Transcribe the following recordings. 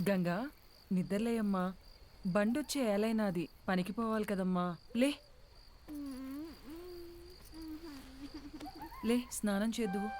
గంగా నిద్రలేయమ్మా, బండొచ్చే ఏలైనాది, పనికి పోవాలి కదమ్మా. లే లే స్నానం చేద్దువు.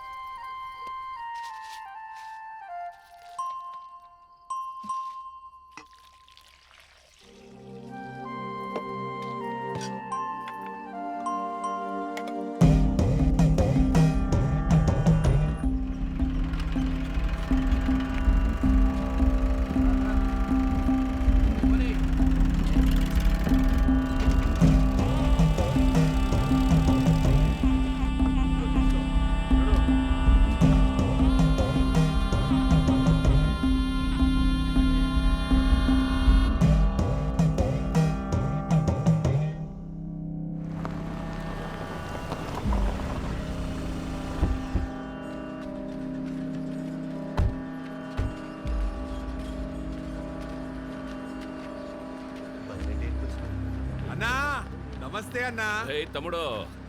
నమస్తే అన్నా. తమ్ముడు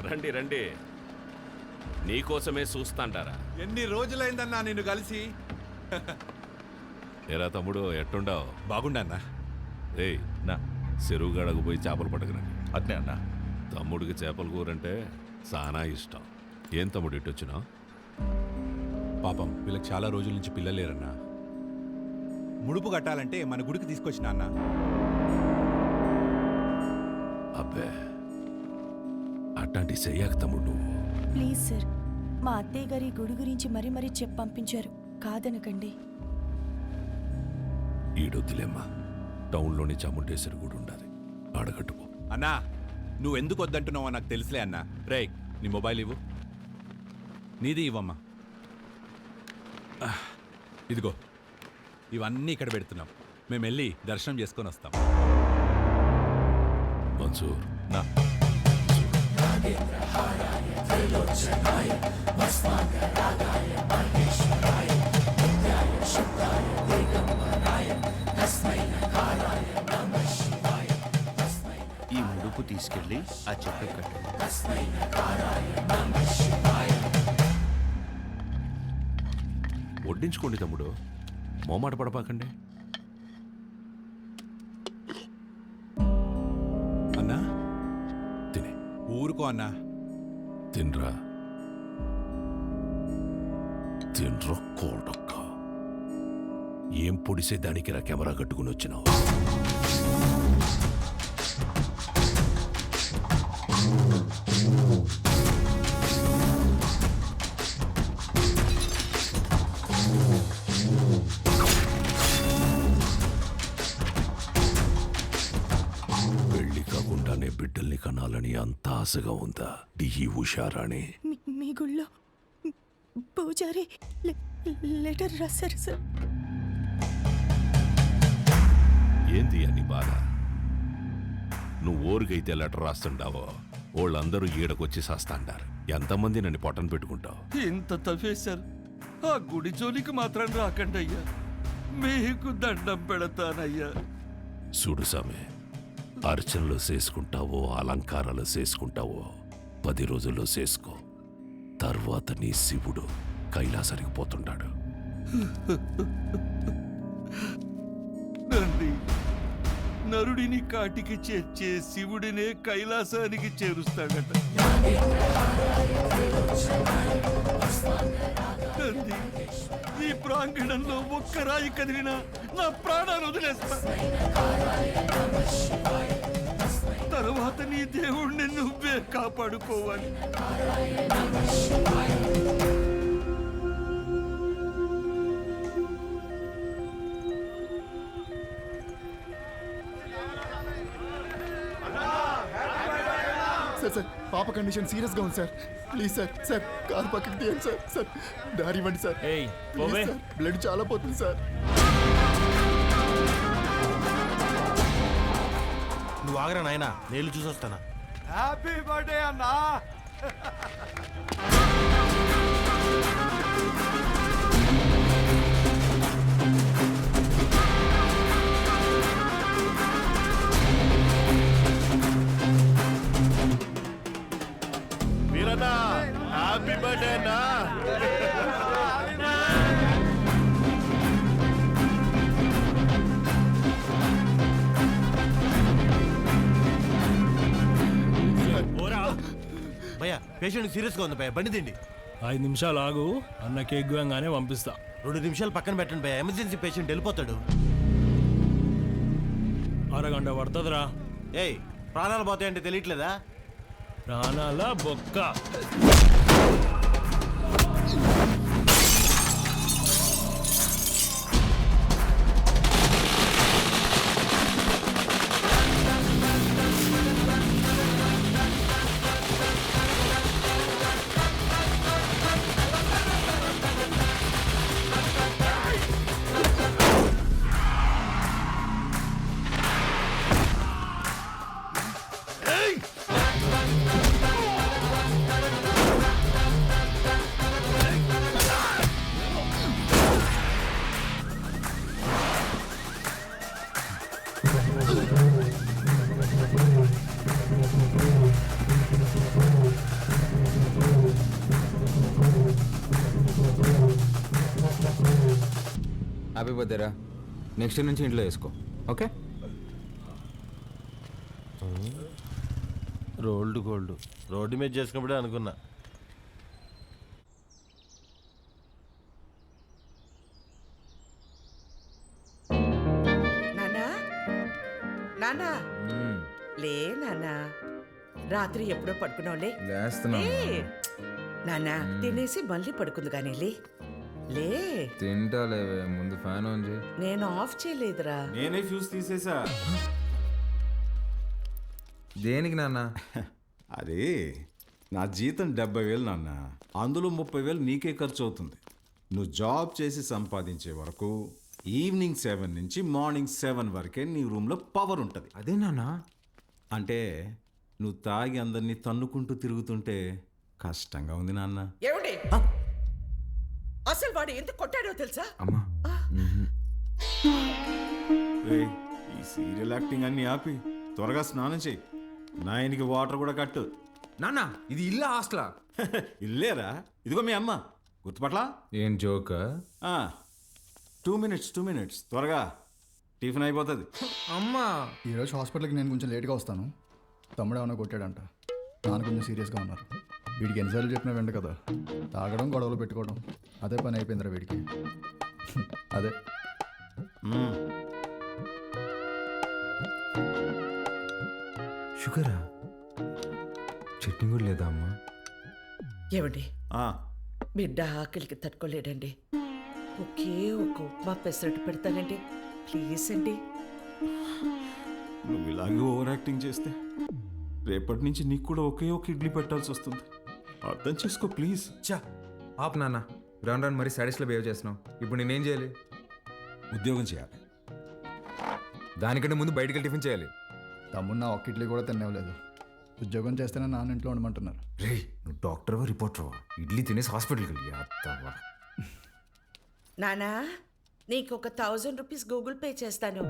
రండి రండి, నీకోసమే చూస్తాంటారా. ఎన్ని రోజులైందన్నా నిన్ను కలిసి. ఏరా తమ్ముడు ఎట్టుండావు? బాగుండన్నా. ఏయ్ నా చెరువు గడకు పోయి చేపలు పట్టకరండి. అట్నే అన్నా. తమ్ముడికి చేపల కూరంటే చాలా ఇష్టం. ఏం తమ్ముడు ఇట్టొచ్చినావు? పాపం వీళ్ళకి చాలా రోజుల నుంచి పిల్లలేరన్నా. ముడుపు కట్టాలంటే మన గుడికి తీసుకొచ్చిన అన్న. అబ్బే అట్లాంటి చెయ్యాక తమ్ముడు నువ్వు. ప్లీజ్ సార్, మా అత్తయ్య గారి గుడి గురించి మరీ మరీ చెప్పి పంపించారు, కాదనకండి. ఈడొద్దులేమ్మా, టౌన్లోని చాముండేశ్వరి గుడి ఉండాలి, ఆడగట్టుకో. అన్నా నువ్వెందుకు వద్దంటున్నావో నాకు తెలుసులే అన్నా. రే నీ మొబైల్ ఇవ్వు. నీది ఇవ్వమ్మా. ఇదిగో ఇవన్నీ ఇక్కడ పెడుతున్నాం. మేము వెళ్ళి దర్శనం చేసుకొని వస్తాం. మన్సూర్ నా ఈ ముడుపు తీసుకెళ్ళి ఆ చెట్టు కట్టు. వడ్డించుకోండి తమ్ముడు, మోమాట పడపాకండి. అన్నా తినే. ఊరుకో అన్నా. తిన్రా తిన్రా కోడక్క. ఏం పొడిసే దానికి రా కెమెరా కట్టుకుని వచ్చినావు? పెళ్లి కాకుండానే బిడ్డల్ని కనాలని అంత ఆశగా ఉందా ఈ ఉషారాణి? మీ గుళ్ళో పూజారి లెటర్ రాశారు సార్. ఏంది అని బాధ? నువ్వు ఊరికైతే లెటర్ రాస్తుండావో వాళ్ళందరూ ఈడకొచ్చి సాస్తాండారు. ఎంతమంది నన్ను పొట్టను పెట్టుకుంటావు? ఇంత తవ్వేశారు, ఆ గుడి జోలికి మాత్రం రాకండి అయ్యా, మీకు దండం పెడతానయ్యా. చూడు సామె, అర్చనలు చేసుకుంటావో అలంకారాలు చేసుకుంటావో 10 రోజుల్లో చేసుకో. తర్వాత నీ శివుడు కైలాసానికి పోతుంటాడు. నంది, నరుడిని కాటికి చేర్చే శివుడినే కైలాసానికి చేరుస్తాడట. నంది, ఈ ప్రాంగణంలో ఒక్క రాయి కదిలినా నా ప్రాణాలు వదిలేస్తా. తరువాత నీ దేవుణ్ణి నువ్వే కాపాడుకోవాలి. సార్ పాప కండిషన్ సీరియస్ గా ఉంది సార్. ప్లీజ్ సార్ కారు పక్కకి తీయండి సార్. దారి ఇవ్వండి సార్. ప్లీజ్ సార్, బ్లడ్ చాలా పోతుంది సార్. నువ్వు ఆగరా నాయనా, నేను చూసొస్తానా. హ్యాపీ బర్త్డే అన్నా. వీరన్నా హ్యాపీ బర్త్డే అన్నా. భయ్యా పేషెంట్ సీరియస్గా ఉంది భయ్యా, బండి తిండి. 5 నిమిషాలు ఆగు, అన్న కేక్ గానే పంపిస్తా. 2 నిమిషాలు పక్కన పెట్టండి భయ్యా, ఎమర్జెన్సీ పేషెంట్ వెళ్ళిపోతాడు. అరగంట పడుతుందిరా. ఏయ్ ప్రాణాలు పోతాయంటే తెలియట్లేదా? ప్రాణాల బొక్క. హ్యాపీ బర్త్డేరా. నెక్స్ట్ నుంచి ఇంట్లో వేసుకో, ఓకే? రోల్డ్ గోల్డ్ రోడ్డు మీద చేసుకున్నప్పుడే అనుకున్నా. నానా నానా లే నానా, రాత్రి ఎప్పుడో పడుకున్నావులే. నానా తినేసి మళ్ళీ పడుకుంది కానీ లే. తింటాలేవే, ముందు ఫ్యాన్ ఆన్ చేయి. నేను ఆఫ్ చేయలేదురా. నేనే ఫ్యూజ్ తీసేసా. దేనికి నాన్న? అరే నా జీతం 70,000 నాన్న, అందులో 30,000 నీకే ఖర్చు అవుతుంది. నువ్వు జాబ్ చేసి సంపాదించే వరకు ఈవినింగ్ 7 నుంచి మార్నింగ్ 7 వరకే నీ రూమ్లో పవర్ ఉంటుంది. అదే నాన్న. అంటే నువ్వు తాగి అందరినీ తన్నుకుంటూ తిరుగుతుంటే కష్టంగా ఉంది నాన్న. ఏమండి అసలు వాడు ఎందుకు కొట్టాడో తెలుసా? అమ్మా ఏయ్, ఈ సీరియల్ యాక్టింగ్ అన్ని ఆపి త్వరగా స్నానం చేయి. నాయనికి వాటర్ కూడా కట్టు. నాన్న, ఇది ఇల్లా హాస్టలా? ఇల్లేరా, ఇదిగో మీ అమ్మ. గుర్తుపట్లా? ఏం జోక్? 2 మినిట్స్ త్వరగా టిఫిన్ అయిపోతుంది. అమ్మా, ఈరోజు హాస్పిటల్కి నేను కొంచెం లేట్గా వస్తాను. తమ్ముడు ఏమైనా కొట్టాడంట, నాన్న కొంచెం సీరియస్గా ఉన్నారు. వీడికి ఎన్నిసార్లు చెప్పినా వెంట కదా, తాగడం గొడవలు పెట్టుకోవడం అదే పని అయిపోయిందిరా వీడికి. అదే షుగరా? చట్నీ కూడా లేదా అమ్మా? ఏమండి బిడ్డ ఆకలికి తట్టుకోలేడండి, ఒకే ఒక ఉప్మా పెసరట్టు పెడతానండి ప్లీజ్ అండి. నువ్వు ఇలాగే ఓవర్ యాక్టింగ్ చేస్తే రేపటి నుంచి నీకు కూడా ఒకే ఒక ఇడ్లీ పెట్టాల్సి వస్తుంది. అర్థం చేసుకో ప్లీజ్. చా ఆప్ నాన్న, రాను రాను మరీ సాడీస్లో బిహేవ్ చేస్తున్నావు. ఇప్పుడు నేనేం చేయాలి? ఉద్యోగం చేయాలి. దానికంటే ముందు బయటికి వెళ్ళి టిఫిన్ చేయాలి. తమ్ముడు నా ఒక్క ఇడ్లీ కూడా తినేవలేదు. ఉద్యోగం చేస్తేనే నాన్న ఇంట్లో ఉండమంటున్నారు. రే, నువ్వు డాక్టర్వా రిపోర్టర్వా? ఇడ్లీ తినేసి హాస్పిటల్కి వెళ్ళి అత్తవా. నానా నీకు ఒక 1000 రూపీస్ గూగుల్ పే చేస్తాను,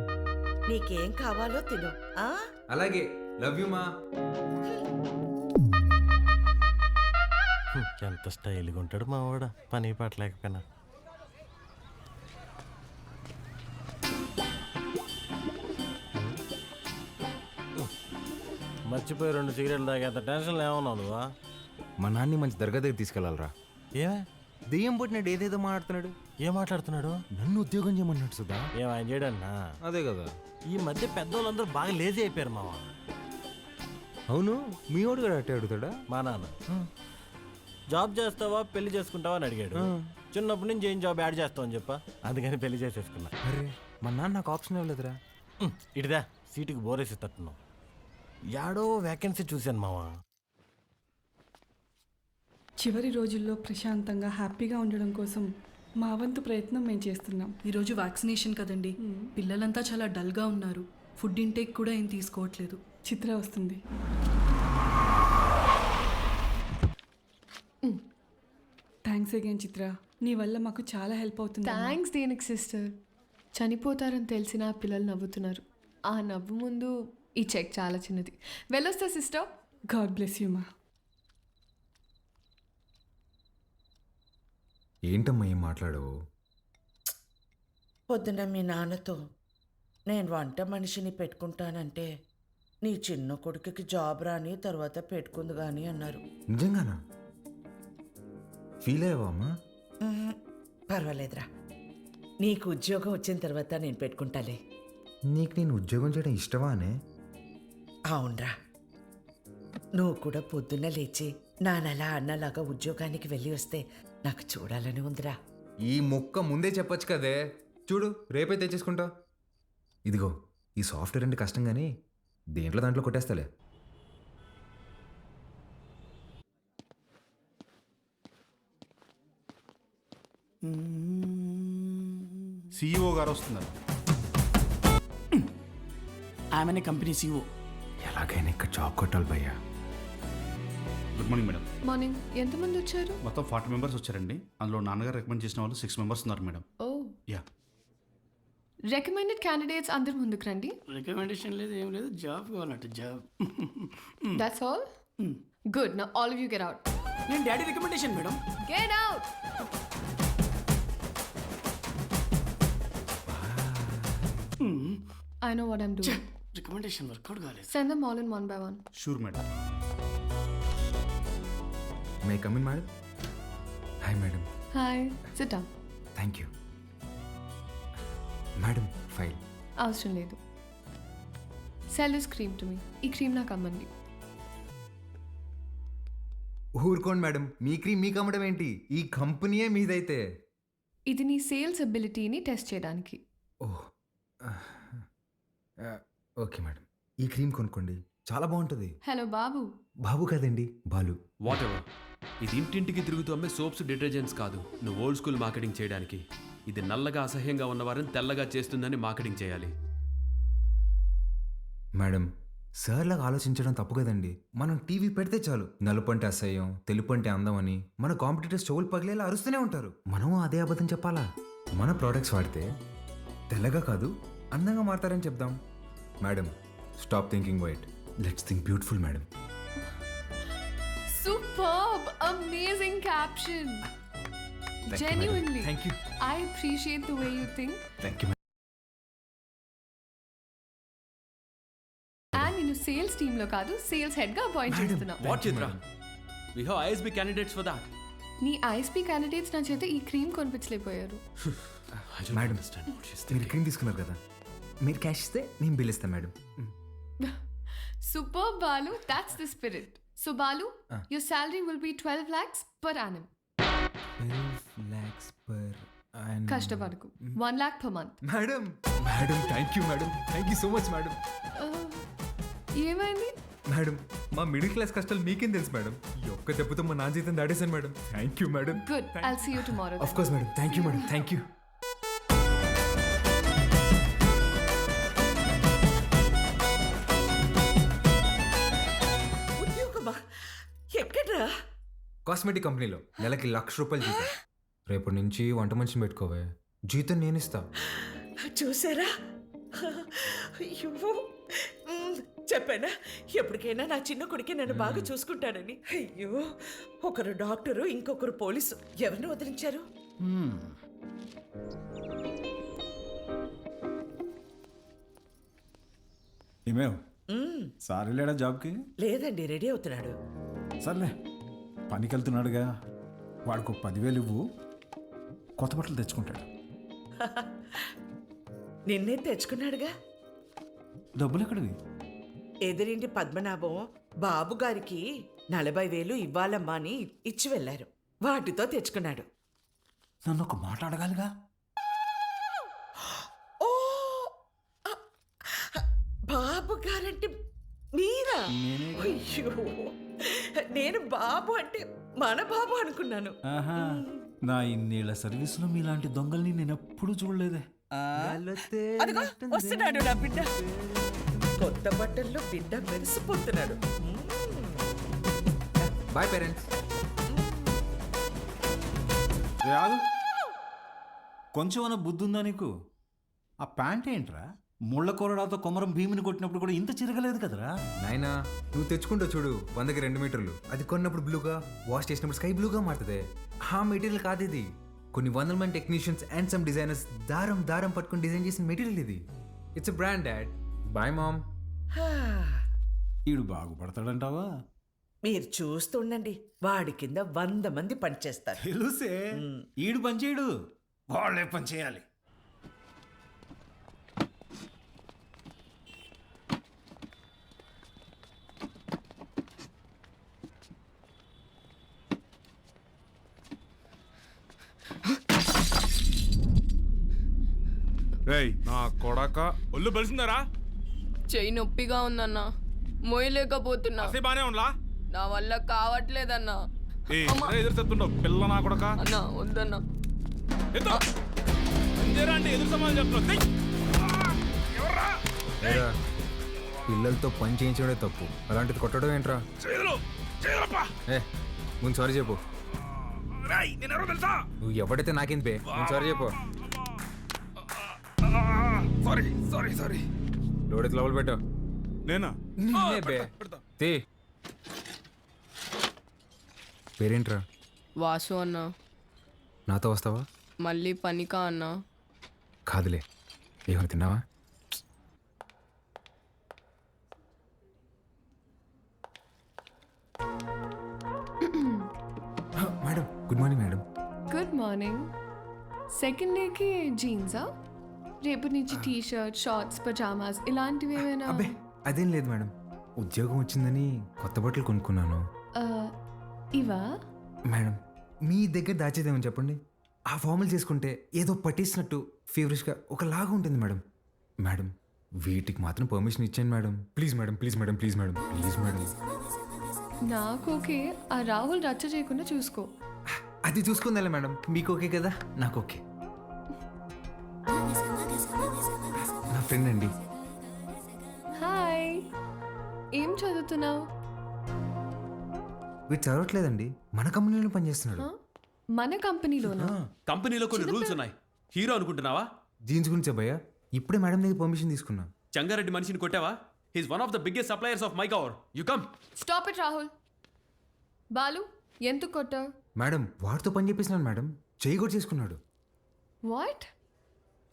నీకేం కావాలో తిను. అలాగే, లవ్ యూ మా. ఎంత స్టైల్గా ఉంటాడు మా వాడ, పని పాట లేకపోయినా. మర్చిపోయి 2 సిగరెట్లు తాగేంత టెన్షన్లో ఏమన్నావు నువ్వా? మా నాన్ని మంచి దర్గా దగ్గర తీసుకెళ్ళాలరా. ఏమే దెయ్యం పుట్టినాడు, ఏదేదో మాట్లాడుతున్నాడు. ఏం మాట్లాడుతున్నాడు? నన్ను ఉద్యోగం చేయమన్నాడు సుధా. ఏం ఆయన చేయడన్నా? అదే కదా, ఈ మధ్య పెద్దోళ్ళందరూ బాగా లేజీ అయిపోయారు మావా. అవును, మీ వాడు కూడా అట్టే అడుగుతాడా? మా నాన్న జాబ్ చేస్తావా పెళ్లి చేసుకుంటావా అని అడిగాడు. చిన్నప్పటి నుంచి ఏం జాబ్ యాడ్ చేస్తావు అని చెప్పా, అందుకని పెళ్లి చేసేసుకున్నా. అరే, మా నాన్న నాకు ఆప్షన్ ఇవ్వలేదురా. ఇటుదా సీటుకి బోరేసి తట్టున్నావు. యాడో వేకెన్సీ చూశాను మావా. చివరి రోజుల్లో ప్రశాంతంగా హ్యాపీగా ఉండడం కోసం మా వంతు ప్రయత్నం మేము చేస్తున్నాం. ఈరోజు వ్యాక్సినేషన్ కదండి, పిల్లలంతా చాలా డల్గా ఉన్నారు. ఫుడ్ ఇంటేక్ కూడా ఏం తీసుకోవట్లేదు. చిత్ర వస్తుంది. థ్యాంక్స్ అగైన్ చిత్ర, నీ వల్ల మాకు చాలా హెల్ప్ అవుతుంది. థ్యాంక్స్ దేనికి సిస్టర్. చనిపోతారని తెలిసిన పిల్లలు నవ్వుతున్నారు. ఆ నవ్వు ముందు ఈ చెక్ చాలా చిన్నది. వెళ్ళొస్తా సిస్టర్. గాడ్ బ్లెస్ యూ మా. ఏంటమ్మా ఏం మాట్లాడవు? పొద్దున మీ నాన్నతో నేను వంట మనిషిని పెట్టుకుంటానంటే నీ చిన్న కొడుకుకి జాబ్ రాని తర్వాత పెట్టుకుంది కానీ అన్నారు. నిజంగానా? ఫీల్ అయ్యావా అమ్మా? పర్వాలేదురా, నీకు ఉద్యోగం వచ్చిన తర్వాత నేను పెట్టుకుంటాలే. నీకు నేను ఉద్యోగం చేయడం ఇష్టమా అనే? అవునరా, నువ్వు కూడా పొద్దున్న లేచి నానలా అన్నలాగా ఉద్యోగానికి వెళ్ళి వస్తే నాకు చూడాలని ఉందిరా. ఈ మొక్క ముందే చెప్పొచ్చు కదే. చూడు రేపే తెచ్చేసుకుంటా. ఇదిగో ఈ సాఫ్ట్వేర్ అంటే కష్టం కానీ దేంట్లో దాంట్లో కొట్టేస్తాలే. CEO గారు వస్తున్నారు. ఆమెనే కంపెనీ CEO. ఎలాగైనా ఇక్కడ జాబ్ కొట్టాలి భయ్యా. Good morning madam. మార్నింగ్. ఎంతమంది వచ్చారు? మొత్తం 40 మెంబర్స్ వచ్చారండి. అందులో నాన్నగారు రికమెండ్ చేసిన వాళ్ళు 6 మెంబర్స్ ఉన్నారు madam. Oh, yeah. Recommended candidates అందరు ముందుకు రండి. రికమెండేషన్ లేదు, ఏం లేదు, జాబ్ కావాలంట, job. That's all. Good. Now all of you get out. నేను daddy recommendation madam. Get out. I know what I'm doing. Recommendation work out కాలేదు. Send them all in one by one. Sure madam. May come in madam? Hi madam. Hi. Sit down. Thank you madam. File అవసరం లేదు. Sell this cream to me. ఈ cream నాకు అమ్మండి. ఊరుకోండి madam, మీ cream మీకు అమ్మడం ఏంటి? ఈ కంపెనీయే మీదైతే. ఇది నీ సేల్స్ అబిలిటీని టెస్ట్ చేయడానికి. ఓహ్ ఓకే మేడం, ఈ క్రీమ్ కొనుక్కోండి, చాలా బాగుంటుంది. హలో బాబు. బాబు కదండి, బాలు. What ever. ఇది ఇంటింటికి తిరుగుతూ అమ్మే సోప్స్, డిటర్జెంట్స్ కాదు. నువ్వు ఓల్డ్ స్కూల్ మార్కెటింగ్ చేయడానికి. ఇది నల్లగా అసహ్యంగా ఉన్నవారిని తెల్లగా చేస్తుందని మార్కెటింగ్ చేయాలి. మేడం, సార్లాగా ఆలోచించడం తప్పు కదండి. మనం టీవీ పెడితే చాలు నలుపు అంటే అసహ్యం, తెలుపు అంటే అందం అని మన కాంపిటీటర్స్ చెవులు పగిలేలా అరుస్తూనే ఉంటారు. మనం అదే అబద్ధం చెప్పాలా? మన ప్రోడక్ట్స్ వాడితే తెల్లగా కాదు అందంగా మారతారని చెప్దాం. Madam, stop thinking white, let's think beautiful madam. Superb. Amazing caption. Genuinely. Thank you. I appreciate the way you think. Thank you. And నేను సేల్స్ టీమ్ లో కాదు, సేల్స్ హెడ్ గా అపాయింట్ చేస్తున్నా. What Chitra? We have ISB candidates for that. నీ ISP candidates నా చేత ఈ cream కొనిపించలేకపోయారు. మేడం, మీరు క్రీమ్ తీసుకున్నారు కదా, మీరు క్యాష్ ఇస్తే నేను బిల్ ఇస్తాను madam. Superb, Balu. That's the spirit. So Balu, your salary will be 12 lakhs per annum. 12 lakhs per annum. కష్టపడకు. 1 lakh per month. Madam, madam thank you madam, thank you so much madam. ఏమైంది? Madam, మా middle class కష్టాలు మీకేం తెలుసు madam. ఈ ఒక్క దెబ్బతో మా నా జీతం దాడేశాను madam. Thank you madam. Good. I'll see you tomorrow. Of course madam. Thank you madam. Thank you. ఉద్యోగమా? ఎక్కడ్రా? కాస్మెటిక్ కంపెనీలో నెలకి ₹1,00,000 జీతం. రేపటి నుంచి వంట మనిషిని పెట్టుకోవే, జీతం నేను ఇస్తా. చూసారా? అయ్యో, చెప్పానా ఎప్పటికైనా నా చిన్న కొడుకే నన్ను బాగా చూసుకుంటానని. అయ్యో, ఒకరు డాక్టరు, ఇంకొకరు పోలీసు. ఎవరిని వదిలించారు? ఏమేవ్ సార్ వెళ్ళాడా జాబ్కి? లేదండి, రెడీ అవుతున్నాడు. సర్లే, పనికి వెళ్తున్నాడుగా, వాడికి 10,000 ఇవ్వు, కొత్త బట్టలు తెచ్చుకుంటాడు. నిన్నే తెచ్చుకున్నాడుగా. డబ్బులు ఎక్కడివి? ఎదురింటి పద్మనాభం బాబు గారికి 40,000 ఇవ్వాలమ్మా అని ఇచ్చి వెళ్ళారు. వాటితో తెచ్చుకున్నాడు. నన్ను ఒక మాట అడగాలిగా. ఓ, బాబు గారంటే మీరా? అయ్యో, నేను బాబు అంటే మన బాబు అనుకున్నాను. ఆహా, నా ఇన్నేళ్ల సర్వీసులో మీలాంటి దొంగల్ని నేను ఎప్పుడూ చూడలేదే. అదిగో వస్తున్నాడు నా బిడ్డ. కొత్త బట్టల్లో బిడ్డ మెరిసిపోతున్నాడు. Boy parents. రాదు కొంచెం అన్న బుద్ధి ఉందా నీకు? ఆ ప్యాంట్ ఏంట్రా? ముళ్ళ కొరడాతో కొమరం భీమిని కొట్టినప్పుడు కూడా ఇంత చిరగలేదు కదరా. నాయనా నువ్వు తెచ్చుకుంటూ చూడు 100కి 2 మీటర్లు. అది కొన్నప్పుడు బ్లూగా, వాష్ చేసినప్పుడు స్కై బ్లూగా మారుతుంది. ఆ మెటీరియల్ కాదు ఇది. కొన్ని 100 మంది టెక్నీషియన్స్ అండ్ సమ్ డిజైనర్స్ దారం పట్టుకుని డిజైన్ చేసిన మెటీరియల్ ఇది. It's brand dad. Boy mom. ఈడు బాగుపడతాడంటావా? మీరు చూస్తుండండి, వాడి కింద 100 మంది పనిచేస్తారు. తెలుసే, ఈడు పని చేయడు, వాళ్ళే పని చేయాలి. నా కొడక ఒళ్ళు బలిసిందరా? చెయ్యి నొప్పిగా ఉందన్నా, మోయలేకపోతున్నా. బానే ఉండలా? నా వల్ల కావట్లేదన్నా. ఎదురు చెప్తుండవు పిల్ల నా కొడక. అన్నా వద్దన్నా. అంటే ఎదురు సమాధానం చెప్తున్నావు. పిల్లలతో పని చేయించడే తప్పు, అలాంటిది కొట్టడం ఏంట్రా? ముందు సారీ చెప్పు. నువ్వు ఎవడైతే నాకేంది బే, ముందు సారీ చెప్పు. సారీ లోడెత్తి లోపల పెట్టు. నేనా? బే పేరేంట్రా? వాసు అన్నా. నాతో వస్తావా? మళ్ళీ పనికా అన్నా? కాదులే, ఏమైనా తిన్నావా? Madam good morning. Madam good morning. Second డేకి జీన్సా? రేపటి నుంచి టీ షర్ట్, షార్ట్స్, పజామాస్ ఇలాంటివి ఏమైనా? అబ్బే అదేం లేదు మేడం, ఉద్యోగం వచ్చిందని కొత్త బట్టలు కొనుక్కున్నాను. ఇవా? మేడం మీ దగ్గర దాచేదేమని చెప్పండి. ఆ ఫార్మల్ చేసుకుంటే ఏదో పట్టేసినట్టు ఫీవరిష్గా ఒకలాగా ఉంటుంది మేడం. మేడం వీటికి మాత్రం పర్మిషన్ ఇచ్చాను madam. Please madam, please madam, please madam, please madam. నాకు ఓకే, ఆ రాహుల్ రచ్చ చేయకుండా చూసుకో. అది చూసుకుందాలే మేడం, మీకు ఓకే కదా? నాకు ఓకే. నా ఫ్రెండ్ అండి. హాయ్, ఏం చదువుతున్నావు? వీడు చదవట్లేదండి, మన కంపెనీలో పనిచేస్తున్నాడు. మన కంపెనీలోనా? కంపెనీలో కొన్ని రూల్స్ ఉన్నాయి. హీరో అనుకుంటున్నావా? జీన్స్ గురించి అబ్బాయ్యా, ఇప్పుడే మేడం దగ్గర పర్మిషన్ తీసుకున్నా. చంగారెడ్డి మనిషిని కొట్టావా? He's one of the biggest suppliers of మైకవర్. You come. Stop it Rahul. Balu ఎందుకు కొట్టావు? మేడం వాడితో పని చేపిస్తున్నాను మేడం, చేయి కూడా చేసుకున్నాడు. వాట్?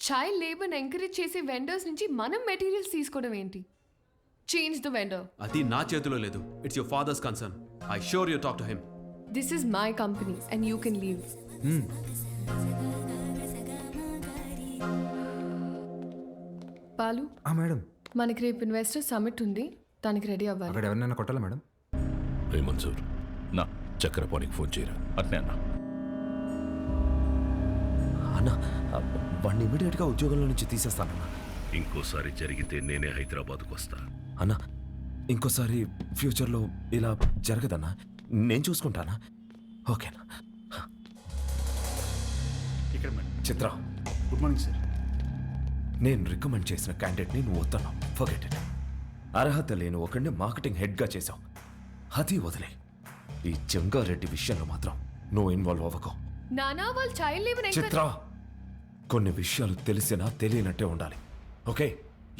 చైల్డ్ లేబర్ని ఎంకరేజ్ చేసే వెండర్స్ నుంచి మనం మెటీరియల్స్ తీసుకోవడం ఏంటి? Change the vendor. అది నా చేతిలో లేదు. It's your father's concern. I sure you talk to him. This is my company and you can leave. Balu madam మనకి రేపు ఇన్వెస్టర్ సమిట్ ఉంది, దానికి రెడీ అవ్వాలి. అక్కడ ఎవరినైనా కొట్టాలా మేడం? రే మన్సూర్, నా చక్రపాణికి ఫోన్ చేయరా. అట్నే అన్న. అన్న వాడిని ఇమీడియట్గా ఉద్యోగంలో నుంచి తీసేస్తానన్నా. ఇంకోసారి జరిగితే నేనే హైదరాబాద్కు వస్తా అన్న. ఇంకోసారి ఫ్యూచర్లో ఇలా జరగదన్నా, నేను చూసుకుంటానా? ఓకేనా? ఇక్కడ మేడం. చిత్ర గుడ్ మార్నింగ్ సార్. నేను రికమెండ్ చేసిన క్యాండిడేట్ని నువ్వు వద్దన్నావు. Forget it. అర్హత లేని ఒకడిని మార్కెటింగ్ హెడ్గా చేశావు, అది వదిలే. ఈ జంగారెడ్డి విషయంలో మాత్రం నువ్వు ఇన్వాల్వ్ అవ్వకు. నానా వాళ్ళు చైల్డ్ లేబర్ చిత్ర, కొన్ని విషయాలు తెలిసినా తెలియనట్టే ఉండాలి. Okay,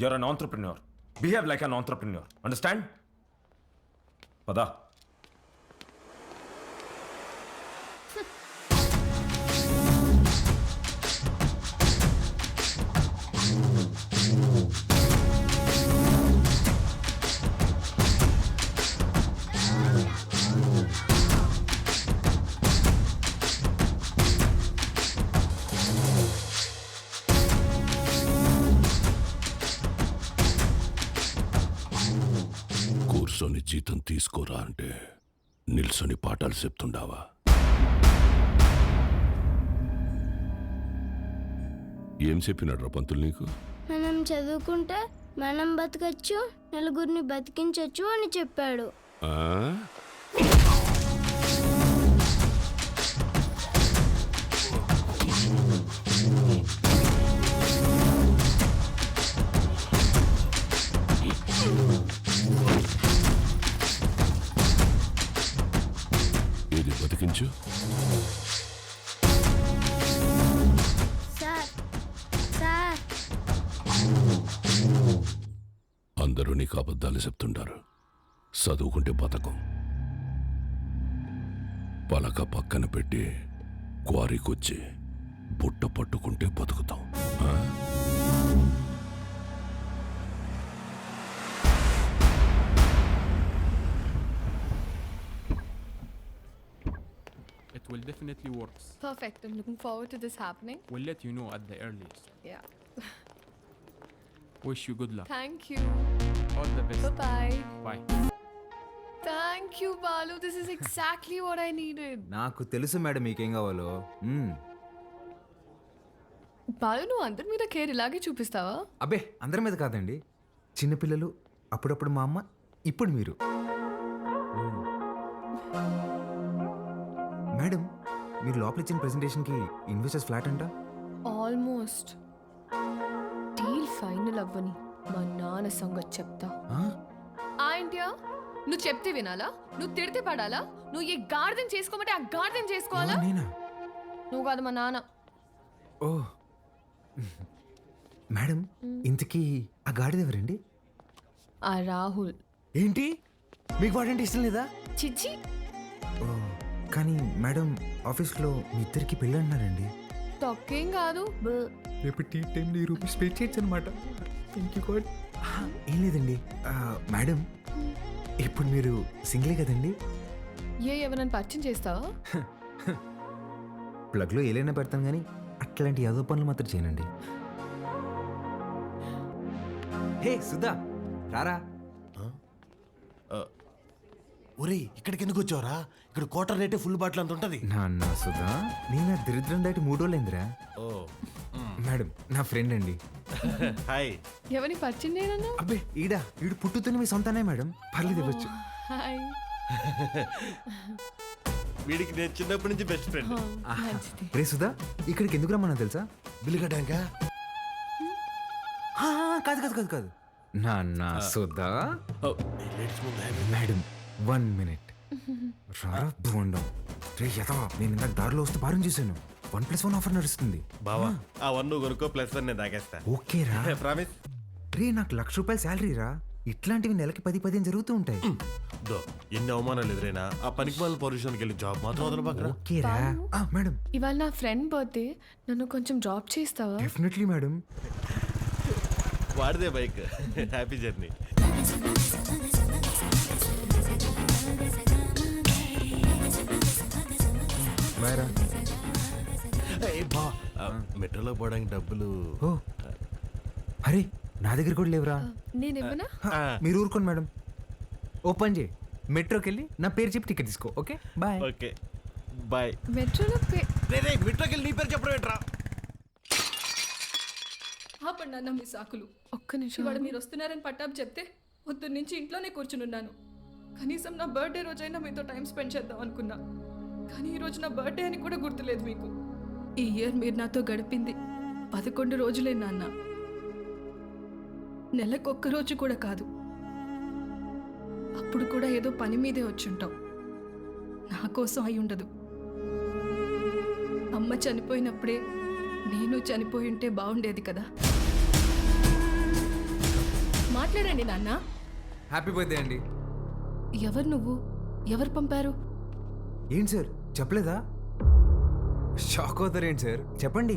you're an entrepreneur. Behave like an entrepreneur. Understand? పదా. కూర్చొని జీతం తీసుకోరా అంటే నిల్సొని పాఠాలు చెప్తుండావా? ఏం చెప్పినాడు పంతులు నీకు? మనం చదువుకుంటే మనం బతకచ్చు, నలుగురిని బతికించవచ్చు అని చెప్పాడు. ఇది బతికించు. సార్ సార్ అందరూ నీకు అబద్ధాలు చెప్తుంటారు. చదువుకుంటే బతకం. పలక పక్కన పెట్టి క్వారీకొచ్చి బుట్ట పట్టుకుంటే బతుకుతాం. ఆ? It will definitely work. Perfect. I'm looking forward to this happening. We'll let you know at the earliest. Yeah. Wish you good luck. Thank you. All the best. Bye-bye. Bye. Thank you, Balu. This is exactly what I needed. నాకు తెలుసు madam మీకేం కావాలో. బాలు, నువ్వు అందరి మీద care ఇలాగే చూపిస్తావా? అబ్బే అందరి మీద కాదండి, చిన్నపిల్లలు, అప్పుడప్పుడు మా అమ్మ, ఇప్పుడు మీరు. మేడం మీరు లోపల ఇచ్చిన ప్రెజెంటేషన్కి ఇన్వెస్టర్స్ ఫ్లాట్ అంట. ఆల్మోస్ట్. డీల్ ఫైనల్ అవ్వని మా నాన్న సంగతి చెప్తా. ఆ ఇండియా, నువ్వు చెప్తే వినాలా? నువ్వు తిడితే పడాలా? నువ్వు ఏ గార్డెన్ చేసుకోమంటే ఆ గార్డెన్ చేసుకోవాలా? నువ్వు కాదు, మా నాన్న. ఓ మేడం, ఇంతకీ ఆ గాడిద ఎవరండి? ఆ రాహుల్. ఏంటి, మీకు వాడంటే ఇష్టం లేదా? చిచ్చి. ఓ కానీ మేడం ఆఫీస్లో మీ ఇద్దరికి పెళ్ళి అంటున్నారండి. తొక్కేం కాదు. రేపు టీ టైంలో ఈ రూపీస్ పే చేయొచ్చు అనమాట. ఏం లేదండి మేడం, ఇప్పుడు మీరు సింగిలే కదండి? ఎవరైనా పరిచయం చేస్తావా? ప్లగ్లో ఏలైనా పెడతాను కానీ అట్లాంటి యాదో పనులు మాత్రం చేయనండి. హే సుధా, రారా. ఒరేయ్, ఇక్కడికి ఎందుకు వచ్చావురా? ఇక్కడ క్వార్టర్ రేటే ఫుల్ బాటిల్ అంత ఉంటుంది. నాన్న సుధా, నేను ఆ దరిద్రం దాటి 3 రోజులైందిరా. మేడం నా ఫ్రెండ్ అండి. హాయ్. ఎవరిని పరిచయం చేయనన్నా? అబ్బే ఈడు పుట్టుతున్న మీ సొంతనే మేడం, పర్లేదు ఇవ్వచ్చు. హాయ్. వీడికి నేను చిన్నప్పటి నుంచి బెస్ట్ ఫ్రెండ్. రే సుధా, ఇక్కడికి ఎందుకు రమ్మన్నా తెలుసా? బిల్లు కట్టాక? కాదు కాదు కాదు కాదు నాన్న సుధా. Madam 1 minute. రారా బోండం. రే యథా, నేను ఇందాక దారిలో వస్తూ భారం చేశాను. 1+1 ఆఫర్ నడుస్తుంది. బావా ఆ 1 నువ్వు కొనుక్కో, +1 నేను తాగేస్తా. ఓకే రా. ప్రామిస్. రే నాకు ₹1,00,000 శాలరీ రా. ఇట్లాంటివి నెలకి 10-15 జరుగుతూ ఉంటాయి. ఎన్ని అవమానాలు ఎదురైనా ఆ పనికి వాళ్ళ పొజిషన్కి వెళ్ళి జాబ్ మాత్రం వదలబాకరా. ఓకే రా. మేడం ఇవాళ నా ఫ్రెండ్ బర్త్డే, నన్ను కొంచెం డ్రాప్ చేస్తావా? Definitely madam. వాడిదే బైక్. Happy journey. బాయ్ రా. మెట్రోలో పోవడానికి డబ్బులు. ఓ అరే నా దగ్గర కూడా లేవురా. నేను ఇవ్వనా? మీరు ఊరుకోండి మేడం. ఓపెన్ చేయి, మెట్రోకి వెళ్ళి నా పేరు చెప్పి టికెట్ తీసుకో. Okay bye. Okay bye. మెట్రోలో మెట్రోకి వెళ్ళి నీ పేరు చెప్పడం ఏంట్రా? ఆపండి అన్న మీ సాకులు. ఒక్క నిమిషం. ఇవాళ మీరు వస్తున్నారని పట్టాపు చెప్తే పొద్దున్న నుంచి ఇంట్లోనే కూర్చునున్నాను. కనీసం నా బర్త్డే రోజైనా మీతో టైం స్పెండ్ చేద్దాం అనుకున్నా, కానీ ఈరోజు నా బర్త్డే అని కూడా గుర్తులేదు మీకు. ఈ ఇయర్ మీరు నాతో గడిపింది 11 రోజులే నాన్న. నెలకొక్క రోజు కూడా కాదు. అప్పుడు కూడా ఏదో పని మీదే వచ్చుంటాం. నా కోసం అయి ఉండదు. అమ్మ చనిపోయినప్పుడే నేను చనిపోయి ఉంటే బాగుండేది కదా. మాట్లాడండి నాన్న. హ్యాపీ బర్త్డే అండి. ఎవరు నువ్వు? ఎవరు పంపారు? ఏంటి సార్ చెప్పలేదా? షాక్ అవుతారు ఏంటి సార్, చెప్పండి.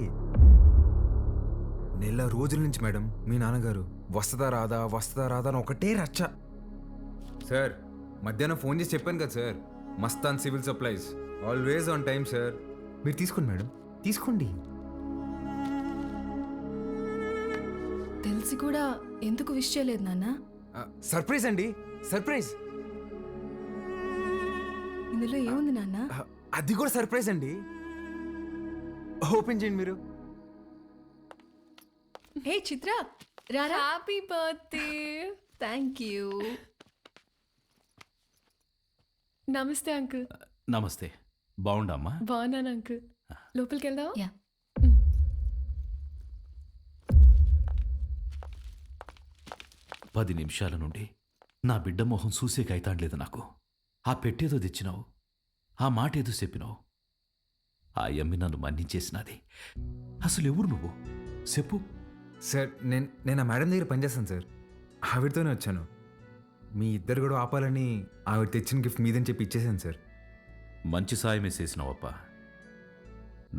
నెల రోజుల నుంచి మేడం మీ నాన్నగారు వస్తుందా రాదా అని ఒకటే రచ్చ. సార్ మధ్యాహ్నం ఫోన్ చేసి చెప్పాను కదా sir, Mastan civil supplies always on time sir. మీరు తీసుకోండి మేడం, తీసుకోండి. తెలిసి కూడా ఎందుకు విష్ చేయలేదు నాన్న? సర్ప్రైజ్ అండి, సర్ప్రైజ్. ఇందులో ఏముంది నాన్న? అది కూడా సర్ప్రైజ్ అండి. ఓపెన్ చేయండి మీరు. హే చిత్ర, రారా. Happy birthday. Thank you. నమస్తే అంకుల్. నమస్తే. బాగుండమ్మా? బాగున్నాను అంకుల్. లోపలికి వెళ్దాం. యా. 10 నిమిషాల నుండి నా బిడ్డ మొహం చూసే కైతాడలేదు నాకు. ఆ పెట్టేదో తెచ్చినావు, ఆ మాట ఏదో చెప్పినావు. ఆ యమ్మి నన్ను మన్నించేసినది. అసలు ఎవరు నువ్వు చెప్పు. సార్ నేను ఆ మేడం దగ్గర పనిచేస్తాను సార్. ఆవిడతోనే వచ్చాను. మీ ఇద్దరు కూడా ఆపాలని ఆవిడ తెచ్చిన గిఫ్ట్ మీదని చెప్పి ఇచ్చేసాను సార్. మంచి సాయమే చేసినావప్ప.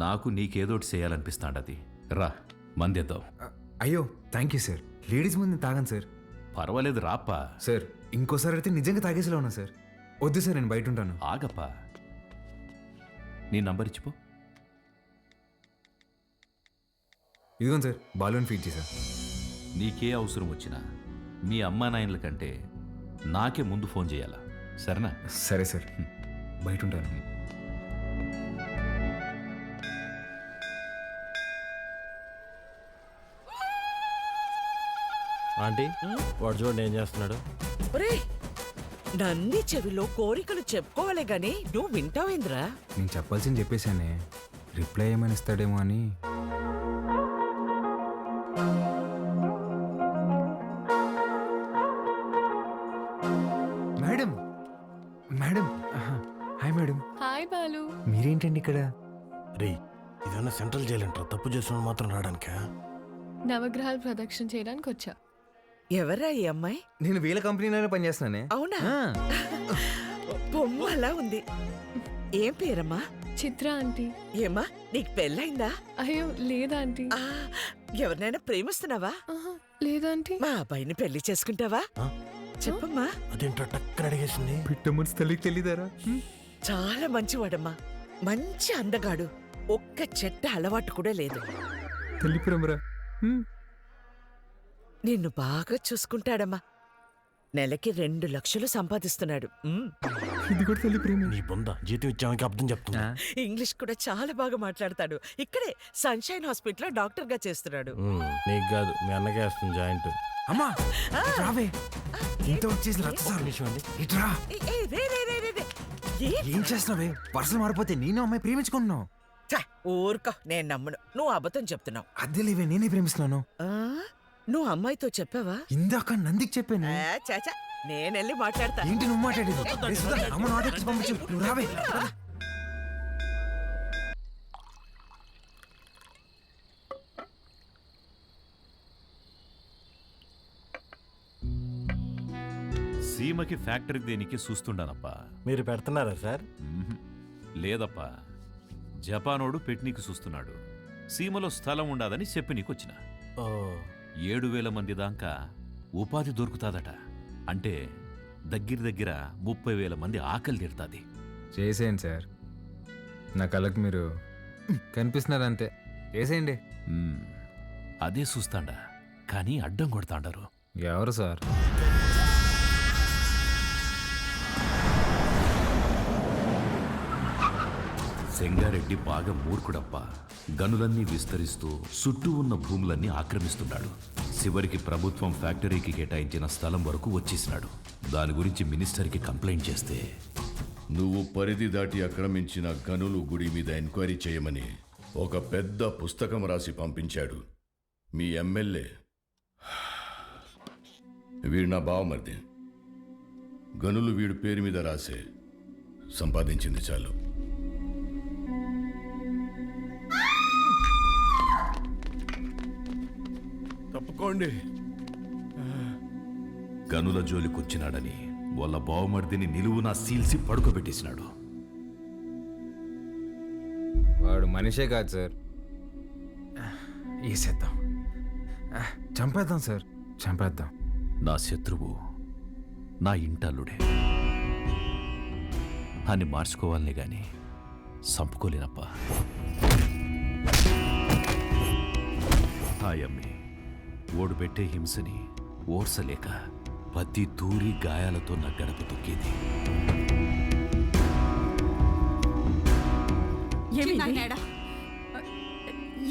నాకు నీకేదోటి చేయాలనిపిస్తాండది. రా మందేద్దాం. అయ్యో థ్యాంక్ యూ సార్. లేడీస్ ముందు తాగాను సార్. పర్వాలేదు రాప్పా. సార్ ఇంకోసారి అయితే నిజంగా తాగేసేలా ఉన్నా సార్. వద్దు సార్, నేను బయట ఉంటాను. ఆగప్పా, నీ నంబర్ ఇచ్చిపో. ఇదిగోండి సార్, బాలూన్ ఫీడ్ చేశా. నీకే అవసరం వచ్చినా మీ అమ్మా నాయనల కంటే నాకే ముందు ఫోన్ చేయాలా, సరేనా? సరే సార్, బయట ఉంటాను. ఆంటీ వాడు చూడండి ఏం చేస్తున్నాడు. ఒరే నంది చెవిలో కోరికలు చెప్పుకోవాలి గాని నువ్వు వింటావేంద్రా? నేను చెప్పాల్సింది చెప్పేశానే, రిప్లై ఏమని ఇస్తాడేమో అని. Madam madam hi madam. Hi Balu. మీరేంటండి ఇక్కడ? రే ఇదన్నా సెంట్రల్ జైలు అంటారా? తప్పు చేసిన మాత్రం రావడానికా? నవగ్రహాలు ప్రదక్షిణ చేయడానికి వచ్చా. ఎవరా ఈ అమ్మాయి? నేను వీళ్ళ కంపెనీలోనే పనిచేస్తున్నానే. అవునా? బొమ్మలా ఉంది. ఏం పేరమ్మా? చిత్ర ఆంటీ. ఏమ్మా నీకు పెళ్ళైందా? అయ్యో లేదా ఆంటీ. ఎవరినైనా ప్రేమిస్తున్నావా? లేదా ఆంటీ. మా అబ్బాయిని పెళ్లి చేసుకుంటావా? చెప్పమ్మా. అదేంటో టక్కన అడిగేసింది. పిట్ట మనసు తల్లికి తెలీదారా? చాలా మంచివాడమ్మా, మంచి అందగాడు. ఒక్క చెట్ట అలవాటు కూడా లేదు. తల్లి ప్రేమరా. నిన్ను బాగా చూసుకుంటాడమ్మా. నెలకి 2 లక్షలు సంపాదిస్తున్నాడు. ఇది కూడా తల్లి ప్రేమ. నీ బొంద జీతం ఇచ్చామని అర్థం చెప్తున్నా. ఇంగ్లీష్ కూడా చాలా బాగా మాట్లాడతాడు. ఇక్కడే సన్షైన్ హాస్పిటల్లో డాక్టర్ గా చేస్తున్నాడు. నీకు కాదు మీ అన్నకే వస్తుంది జాయింట్. అమ్మా రావే, ఇంత వచ్చేసి ఇట్రా. ఏం చేస్తున్నావే? పర్సలు మారిపోతే నేను అమ్మాయి ప్రేమించుకుంటున్నావు. ఊరుకో, నేను నమ్మను. నువ్వు అబద్ధం చెప్తున్నావు. అద్దె లేవే, నేనే ప్రేమిస్తున్నాను. నువ్వు అమ్మాయితో చెప్పావా? ఇందాక నందికి చెప్పాను. చాచా నేనెళ్ళి మాట్లాడతా. ఏంటి నువ్వు మాట్లాడేది? అమ్మ నాటకి పంపించు, నువ్వు రావే. సీమకి ఫ్యాక్టరీ దేనికి చూస్తుండానప్పా. మీరు పెడుతున్నారా సార్? లేదప్పా, జపానోడు పెట్టనీకి చూస్తున్నాడు. సీమలో స్థలం ఉండాదని చెప్పి నీకొచ్చిన. 7,000 మంది దాకా ఉపాధి దొరుకుతాదట. అంటే దగ్గర 30,000 మంది ఆకలి తీరుతుంది. చేసేయండి సార్, నా కళ్ళకి మీరు కనిపిస్తున్నారంతే. చేసేయండి. అదే చూస్తాండా, కానీ అడ్డం కొడతాండారు. ఎవరు సార్? సెంగారెడ్డి బాగా మూర్ఖుడప్పా. గనులన్నీ విస్తరిస్తూ చుట్టూ ఉన్న భూములన్నీ ఆక్రమిస్తున్నాడు. చివరికి ప్రభుత్వం ఫ్యాక్టరీకి కేటాయించిన స్థలం వరకు వచ్చేసినాడు. దాని గురించి మినిస్టర్కి కంప్లైంట్ చేస్తే, నువ్వు పరిధి దాటి ఆక్రమించిన గనులు గుడి మీద ఎంక్వైరీ చేయమని ఒక పెద్ద పుస్తకం రాసి పంపించాడు మీ ఎమ్మెల్యే. వీడు నా బావమరిది. గనులు వీడి పేరు మీద రాసే సంపాదించింది చాలు. తప్పుకోండి. గనుల జోలికొచ్చినాడని వాళ్ళ బావమర్దిని నిలువునా సీల్సి పడుకోబెట్టేసినాడు. వాడు మనిషే కాదు సార్. వేసేద్దాం, చంపేద్దాం సార్, చంపేద్దాం. నా శత్రువు నా ఇంటల్లుడే అని మార్చుకోవాలనే గాని చంపుకోలేనప్పా. హాయమ్మి ఓడు పెట్టే హింసని ఓర్సలేక ప్రతి దూరి గాయాలతో నా గడప తొక్కేది.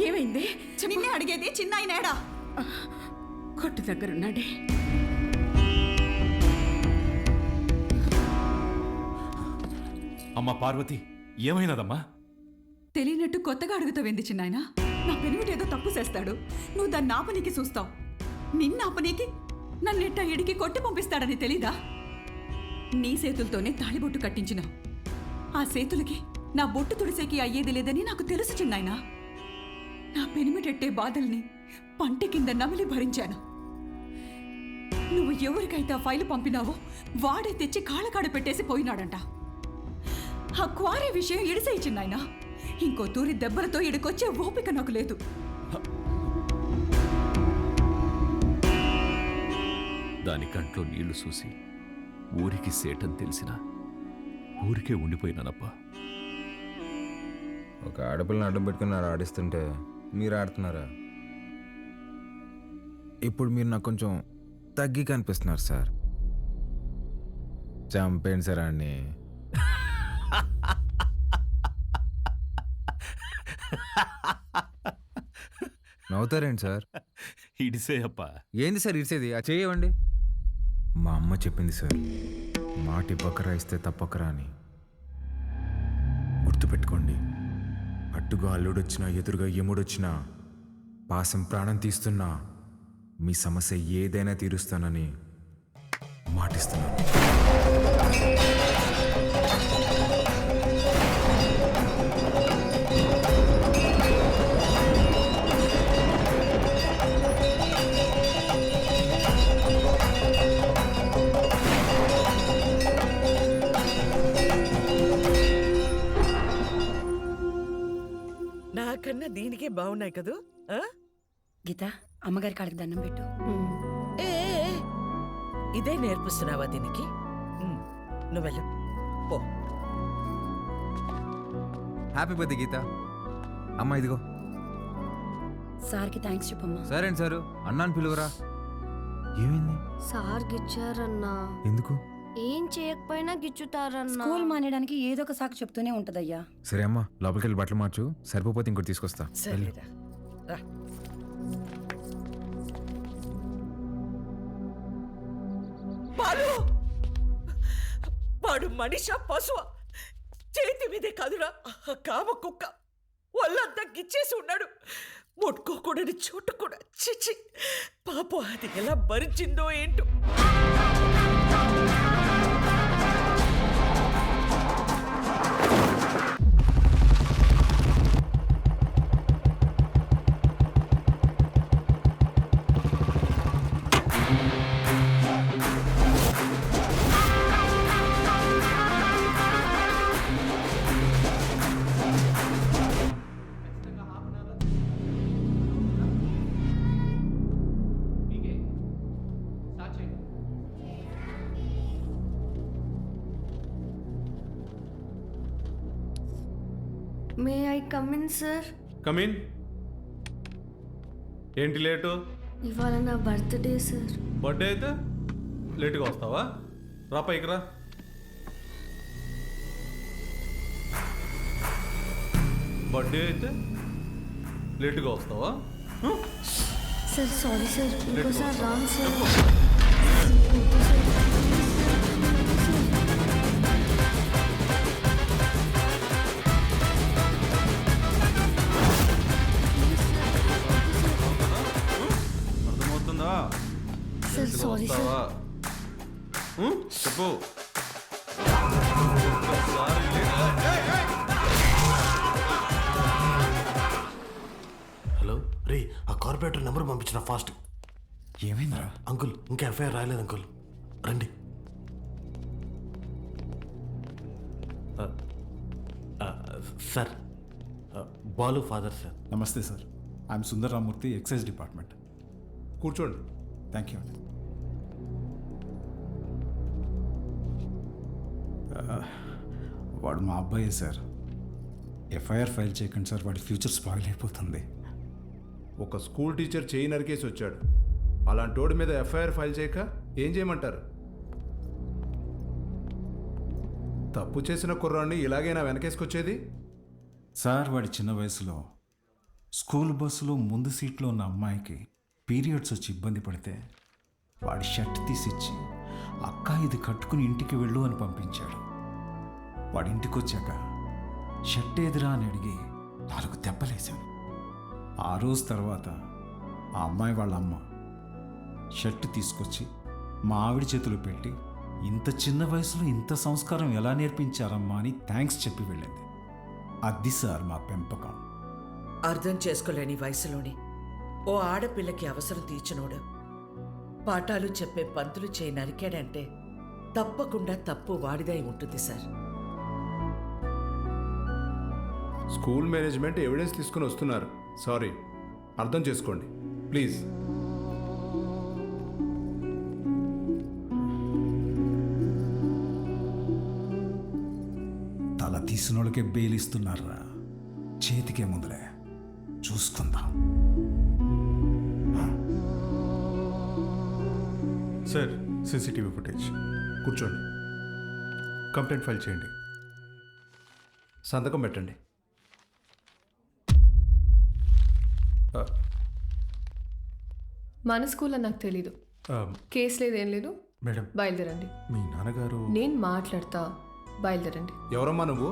ఏమైంది? నిన్నే అడిగేది. చిన్నాయనేడా? కొట్టు దగ్గరున్నాడే. అమ్మా పార్వతి, ఏమైనదమ్మా? తెలియనట్టు కొత్తగా అడుగుతావేంది చిన్నాయన? నా పెనుమిటి ఏదో తప్పు చేస్తాడు, నువ్వు దాన్ని ఆపనీకి చూస్తావు. నిన్న ఆపనీకి నన్నిట్ట ఇడికి కొట్టి పంపిస్తాడని తెలీదా? నీ చేతులతోనే తాళిబొట్టు కట్టించినావు. ఆ చేతులకి నా బొట్టు తుడిసేకి అయ్యేది లేదని నాకు తెలుసు చిన్నాయనా. నా పెనిమిటెట్టే బాధల్ని పంటి కింద నమిలి భరించాను. నువ్వు ఎవరికైతే ఆ ఫైలు పంపినావో వాడే తెచ్చి కాళ్ళకాడ పెట్టేసి పోయినాడంట. ఆ క్వారీ విషయం ఇడిసేయి చిన్నాయనా. ఇంకో తూరి దెబ్బలతో ఇడికొచ్చే ఓపిక నాకు లేదు. దాని కంట్లో నీళ్లు చూసి ఊరికి సేటని తెలిసినా ఊరికే ఉండిపోయినానప్పా. ఒక ఆడపిల్లని అడ్డం పెట్టుకుని ఆడిస్తుంటే మీరు ఆడుతున్నారా? ఇప్పుడు మీరు నాకు కొంచెం తగ్గి కనిపిస్తున్నారు సార్. చంపేయండి సార్ అన్ని. నవ్వుతారేంటి సార్? ఇడిసే అప్పా. ఏంది సార్ ఇడిసేది? ఆ చేయవండి. మా అమ్మ చెప్పింది సార్, మాట ఇవ్వకరా ఇస్తే తప్పకరా అని. గుర్తుపెట్టుకోండి, అట్టుగా అల్లుడొచ్చినా ఎదురుగా యముడొచ్చినా పాసం ప్రాణం తీస్తున్నా మీ సమస్య ఏదైనా తీరుస్తానని మాటిస్తున్నాను. నాకన్నా దీనికే బాగున్నాయి కదూ. గీత, అమ్మగారి కాళ్ళకి దండం పెట్టు. ఏ ఇదే నేర్పిస్తున్నావా దీనికి? నువ్వెళ్ళు పో. హ్యాపీ బర్త్డే గీత. అమ్మ ఇదిగో. సార్కి థ్యాంక్స్ చెప్పమ్మా. సరే అండి సారు, అన్నాను పిలువరా. ఏమైంది? సార్ గిచ్చారన్నా. ఎందుకు? ఏం చేయకపోయినా గిచ్చుతారన్నా. స్కూల్ మానేయడానికి ఏదో ఒక సాకు చెప్తూనే ఉంటదయ్యా. సరే అమ్మా, లోపలికి వెళ్ళి బట్టలు మార్చు. సరిపోతే ఇంకోటి తీసుకొస్తా. సరేరా రా. వాడు మనిషా పశువా? చేతి మీదే కాదురా కామ కుక్క. వాళ్ళంతా గిచ్చేసి ఉన్నాడు. ముట్టుకోకూడని చోటు కూడా. చిచి పాపం, అది ఎలా భరించిందో ఏంటో. May I come in sir? Come in. ఏంటి లేటు? ఇవాళ నా బర్త్డే సార్. బర్త్డే అయితే లేటుగా వస్తావా? రా పైకి రా. బర్త్డే అయితే లేటుగా వస్తావా? సార్ సారీ సార్, ఇంకోసారి రాంగ్ సార్. అర్థమవుతుందా? Sir sorry sir. చెప్పు. హలో రే, ఆ కార్పొరేటర్ నెంబర్ పంపించిన ఫాస్ట్. ఏమైందా అంకుల్? ఇంకా ఎఫ్ఐఆర్ రాయలేదు అంకుల్. రండి. Sir, Balu father sir. నమస్తే sir. I'm Sundar Ramurthy, excise department. కూర్చోండి. థ్యాంక్ యూ అండి. వాడు మా అబ్బాయే సార్. ఎఫ్ఐఆర్ ఫైల్ చేయకండి సార్, వాడి ఫ్యూచర్ స్పాయిల్ అయిపోతుంది. ఒక స్కూల్ టీచర్ చేయి నరికేసి వచ్చాడు. అలాంటి వాడి మీద ఎఫ్ఐఆర్ ఫైల్ చేయక ఏం చేయమంటారు? తప్పు చేసిన కుర్రాన్ని ఇలాగైనా వెనకేసుకొచ్చేది? సార్, వాడి చిన్న వయసులో స్కూల్ బస్సులో ముందు సీట్లో ఉన్న అమ్మాయికి పీరియడ్స్ వచ్చి ఇబ్బంది పడితే వాడి షర్ట్ తీసిచ్చి, అక్క ఇది కట్టుకుని ఇంటికి వెళ్ళు అని పంపించాడు. వాడి ఇంటికి వచ్చాక షర్ట్ ఏదిరా అని అడిగి 4 దెబ్బలేశాను. ఆ రోజు తర్వాత ఆ అమ్మాయి వాళ్ళ అమ్మ షర్ట్ తీసుకొచ్చి మా ఆవిడ చేతులు పెట్టి ఇంత చిన్న వయసులో ఇంత సంస్కారం ఎలా నేర్పించారమ్మా అని థ్యాంక్స్ చెప్పి వెళ్ళింది. అది సార్ మా పెంపకం. అర్థం చేసుకోలేని వయసులోని ఓ ఆడపిల్లకి అవసరం తీర్చినోడు పాఠాలు చెప్పే పంతులు చేయి నరికాడంటే తప్పకుండా తప్పు వాడిదై ఉంటుంది సార్. స్కూల్ మేనేజ్మెంట్ ఎవిడెన్స్ తీసుకుని వస్తున్నారు. సారీ, అర్థం చేసుకోండి ప్లీజ్. తల తీసిన వాళ్ళకే బెయిలిస్తున్నారా, చేతికే ముందులే చూసుకుందాం. Sir, CCTV footage. కూర్చోండి, కంప్లైంట్ ఫైల్ చేయండి, సంతకం పెట్టండి. మన స్కూల్లో నాకు తెలీదు. కేసు లేదు, ఏం లేదు. మేడం, బయలుదేరండి. మీ నాన్నగారు. నేను మాట్లాడతా, బయలుదేరండి. ఎవరమ్మా నువ్వు?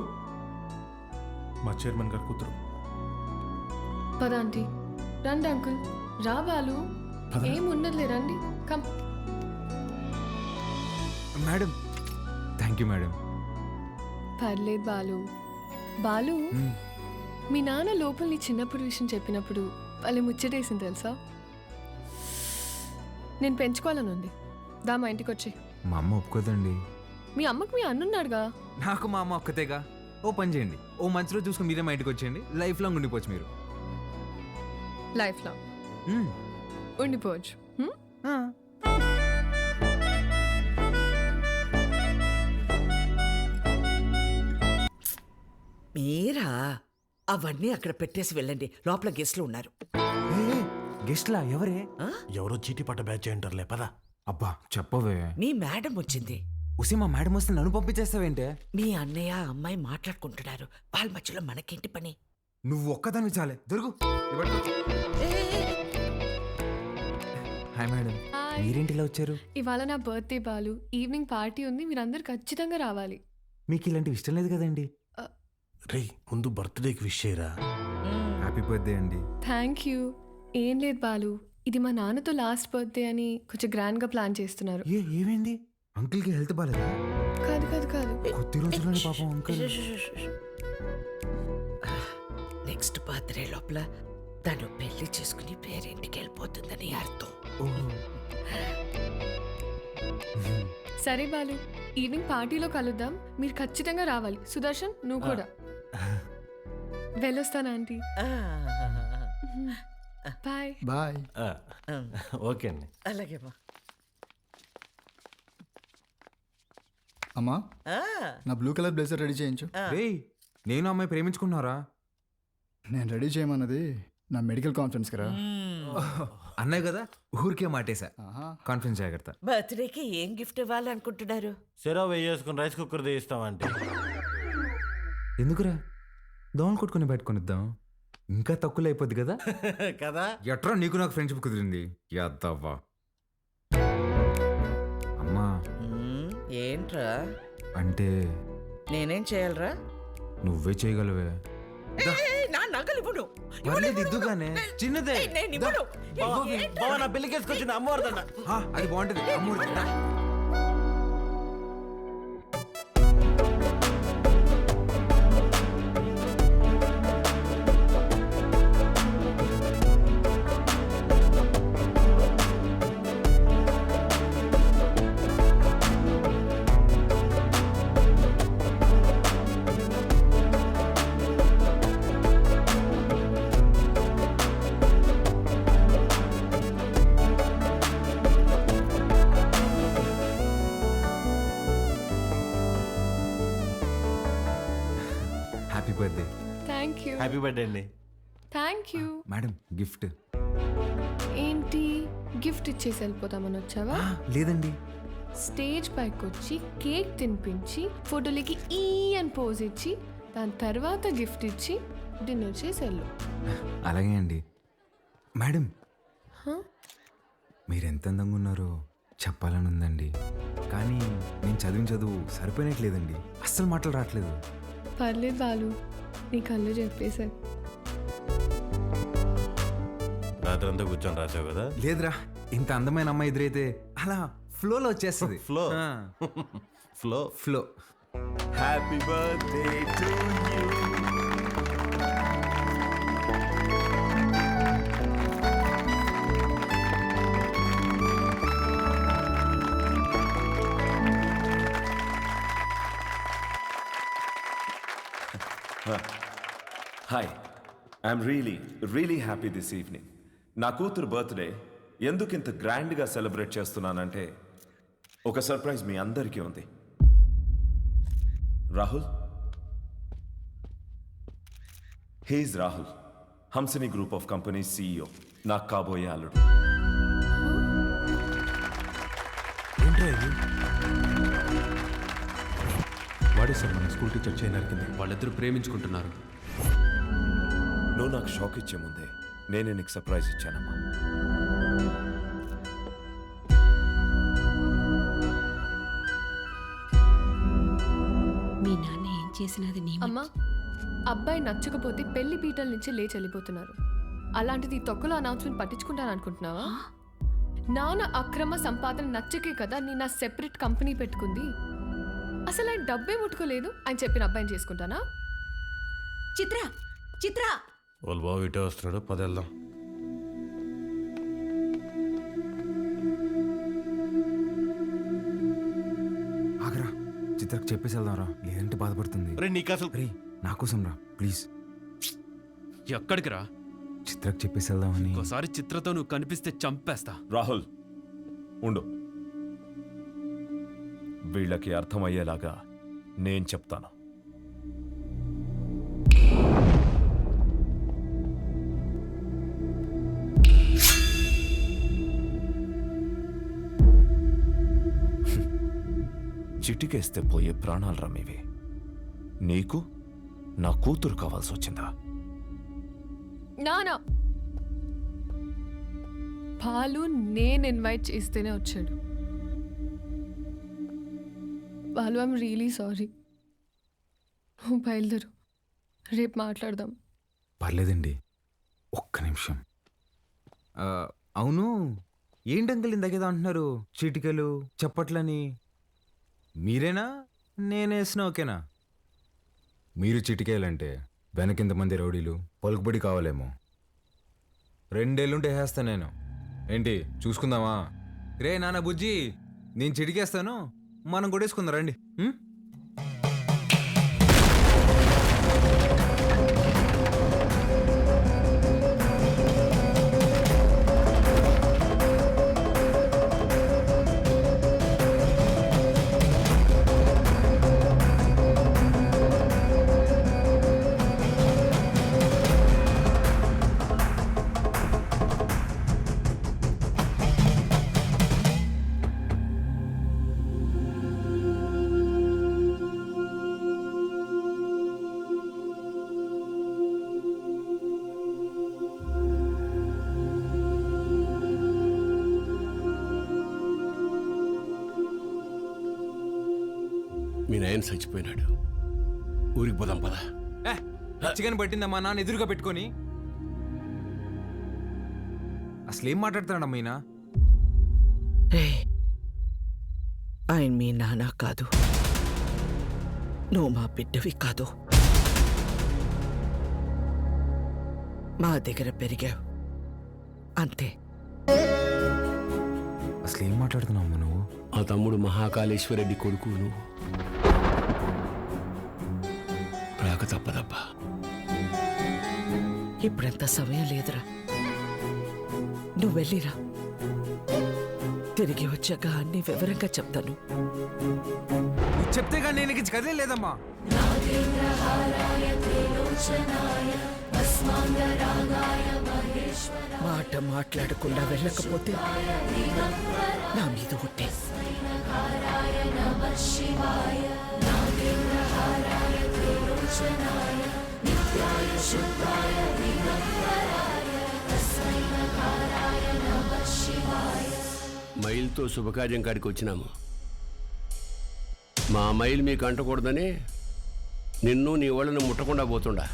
మా చైర్మన్ గారు కూతురు. పద ఆంటీ. రండి అంకుల్. రా బాలు, ఏమున్నదిలే, రండి. Come. Madam, thank you madam. పర్లేదు బాలు. బాలు, మీ నాన్న లోపల నీ చిన్నప్పుడు విషయం చెప్పినప్పుడు వాళ్ళు ముచ్చటేసింది తెలుసా? నేను పెంచుకోవాలని ఉంది. దా మా ఇంటికి వచ్చి. మా అమ్మ ఒప్పుకోదండి. మీ అమ్మకు మీ అన్నున్నాడుగా. నాకు మా అమ్మ ఒక్కతేగా. ఓ పని చేయండి, ఓ మంచి రోజు చూసుకుని మీరే మా ఇంటికి వచ్చేయండి. లైఫ్ లాంగ్ ఉండిపోవచ్చు మీరు. Life long ఉండిపోవచ్చు. మీరా అవన్నీ అక్కడ పెట్టేసి వెళ్ళండి, లోపల గెస్ట్లు ఉన్నారు. గెస్ట్లా? ఎవరే? ఎవరో చీటీ పట్ట బ్యాచ్ అంటారులే, పదా. అబ్బా చెప్పవే. మీ మేడం వచ్చింది. ఉసి మా మేడం వస్తే నన్ను పంపించేస్తావేంటే? మీ అన్నయ్య అమ్మాయి మాట్లాడుకుంటున్నారు, వాళ్ళ మధ్యలో మనకేంటి పని? నువ్వు ఒక్కదాన్ని చాలే. దొరుకు. హాయ్ మేడం, మీరేంటి ఇలా వచ్చారు? ఇవాళ నా బర్త్డే బాలు. ఈవినింగ్ పార్టీ ఉంది, మీరందరూ ఖచ్చితంగా రావాలి. మీకు ఇలాంటివి ఇష్టం లేదు కదండి. రే, ముందు బర్త్డేకి విష్ చేయరా. హ్యాపీ బర్త్డే అండి. Thank you. ఏం లేదు బాలు, ఇది మా నాన్నతో లాస్ట్ బర్త్డే అని కొంచెం గ్రాండ్ గా ప్లాన్ చేస్తున్నారు. ఏమైంది? అంకుల్ కి హెల్త్ బాలేదా? కాదు కాదు కాదు, కొద్ది రోజుల్లోనే పాపం అంకుల్. నెక్స్ట్ బర్త్డే లోపల తను పెళ్లి చేసుకుని పేరింటికి వెళ్ళిపోతుందని అర్థం. సరే బాలు, ఈవినింగ్ పార్టీలో కలుద్దాం. మీరు ఖచ్చితంగా రావాలి. సుదర్శన్, నువ్వు కూడా. వెళ్ళొస్తాను ఆంటీ. బాయ్. బాయ్. ఓకే అండి. అలాగే అమ్మా, నా బ్లూ కలర్ బ్లేజర్ రెడీ చేయించు. నేను అమ్మాయి ప్రేమించుకున్నారా? నేను రెడీ చేయమన్నది నా మెడికల్ కాన్ఫరెన్స్ కదా. అన్నాయి కదా, ఊరికే మాటేశా. కాన్ఫరెన్స్ జాగ్రత్త. బర్త్డేకి ఏం గిఫ్ట్ ఇవ్వాలనుకుంటున్నారు? సెరో వేసుకుని రైస్ కుక్కర్ తీస్తామంటే. ఎందుకురా, దోమలు కొట్టుకుని పెట్టుకునిద్దాం, ఇంకా తక్కువ అయిపోద్ది కదా. కదా. ఎట్రా నీకు నాకు ఫ్రెండ్షిప్ కుదిరింది. యాదవ్వా. అమ్మా, ఏంట్రా అంటే నేనేం చేయాలరా? నువ్వే చేయగలవే. నా నగలు ఇవ్వను. ఇద్దుగానే చిన్నదే. నేను ఇవ్వను. నా పెళ్లికేసుకొచ్చిన అమ్మవారిదన్న. అది బాగుంటుంది. అమ్మవారి happy birthday. Thank you. Happy birthday అండి. Thank you. మేడం, గిఫ్ట్ ఏంటి? గిఫ్ట్ ఇచ్చేసి వెళ్ళిపోతామని వచ్చావా? లేదండి, స్టేజ్ పైకి వచ్చి కేక్ తినిపించి ఫోటోలకి ఈ అని పోజ్ ఇచ్చి దాని తర్వాత గిఫ్ట్ ఇచ్చి డిన్నర్ చేసి వెళ్ళు. అలాగే అండి. మేడం, మీరు ఎంత అందంగా ఉన్నారో చెప్పాలని ఉందండి, కానీ నేను చదివిన చదువు సరిపోయినట్లేదండి. అస్సలు మాటలు రావట్లేదు. పర్లేదు బాలు, నీ కళ్ళు చెప్పేశారు. రాత్రంతా కూర్చొని రాసావు కదా. లేదురా, ఇంత అందమైన అమ్మాయి ఎదురైతే అలా ఫ్లోలో వచ్చేస్తుంది. Flow flow flow. Happy birthday to you. Hi, I'm really happy this evening. నా కూతురు బర్త్డే ఎందుకు ఇంత గ్రాండ్గా సెలబ్రేట్ చేస్తున్నానంటే ఒక సర్ప్రైజ్ మీ అందరికీ ఉంది. Rahul, he's Rahul, Hamsini group of companies CEO, నాకు కాబోయే అల్లుడు. వాడే సార్ మన స్కూల్ టీచర్ చైన్ నరికింది. వాళ్ళిద్దరూ ప్రేమించుకుంటున్నారు. నువ్వు నాకు షాక్ ఇచ్చే ముందే నేనే నీకు సర్ప్రైజ్ ఇచ్చానమ్మా. మీ నాన్న ఏం చేసినది నీ అమ్మా, అబ్బాయి నచ్చకపోతే పెళ్లి పీటల నుంచి లేచి వెళ్ళిపోతున్నారు. అలాంటిది తొక్కలో అనౌన్స్మెంట్ పట్టించుకుంటాను అనుకుంటున్నావా? నాన్న అక్రమ సంపాదన నచ్చకే కదా నేను నా సెపరేట్ కంపెనీ పెట్టుకుంది. అసలు ఆయన డబ్బే ముట్టుకోలేదు, ఆయన చెప్పిన అబ్బాయిని చేసుకుంటానా? చిత్ర చిత్ర వాళ్ళ బాబు ఇటే వస్తున్నాడు, పదేళ్దాం. ఆగరా, చిత్రకు చెప్పేసి వెళ్దాం రా, లేదంటే బాధపడుతుంది. రే నా కోసం రా ప్లీజ్. ఎక్కడికి రా? చిత్రకు చెప్పేసి వెళ్దామని. ఒకసారి చిత్రతో నువ్వు కనిపిస్తే చంపేస్తా. రాహుల్ ఉండు, వీళ్ళకి అర్థమయ్యేలాగా నేను చెప్తాను. చిటికేస్తే పోయే ప్రాణాలు రమ్మేవి. నీకు నా కూతురు కావాల్సి వచ్చిందా? నానా పాలు నేను ఇన్వైట్ చేస్తేనే వచ్చాడు. Balu, I'm really sorry. నువ్వు బయలుదేరు, రేపు మాట్లాడదాం. పర్లేదండి, ఒక్క నిమిషం. అవును, ఏంటి అంకుల్ ఇందాకేదో అంటున్నారు, చీటికలు చప్పట్లని. మీరేనా నేనేసిన ఓకేనా? మీరు చిటికేయాలంటే వెనకింతమంది రౌడీలు పలుకుబడి కావాలేమో. 2 ఏళ్ళుంటే వేస్తా నేను. ఏంటి చూసుకుందామా? రే నాన్న బుజ్జి, నేను చిటికేస్తాను, మనం కొట్టేసుకుందాం రండి. మీ నాయన చచ్చిపోయినాడు, ఊరికి పోదాం పదా. చికెన్ పట్టిందమ్మా నాన్న ఎదురుగా పెట్టుకొని. అసలు ఏం మాట్లాడుతున్నాడమ్మా ఈయన? ఆయన మీ నాన్న కాదు, నువ్వు మా బిడ్డవి కాదు. మా దగ్గర పెరిగావు అంతే. అసలు ఏం మాట్లాడుతున్నావు నువ్వు? ఆ తమ్ముడు మహాకాళేశ్వరరెడ్డి కొడుకు నువ్వు. రాక తప్పదబ్బా. ఇప్పుడంత సమయం లేదురా, నువ్వు వెళ్ళిరా. తిరిగి వచ్చాక అన్ని వివరంగా చెప్తాను. చెప్తే కానీ నేను కదిలే లేదమ్మా. మాట మాట్లాడకుండా వెళ్ళకపోతే నా మీద ఒట్టే. మైల్తో శుభకార్యం కాడికి వచ్చినాము. మా మైల్ మీకు అంటకూడదని నిన్ను నీ వాళ్ళని ముట్టకుండా పోతుండా.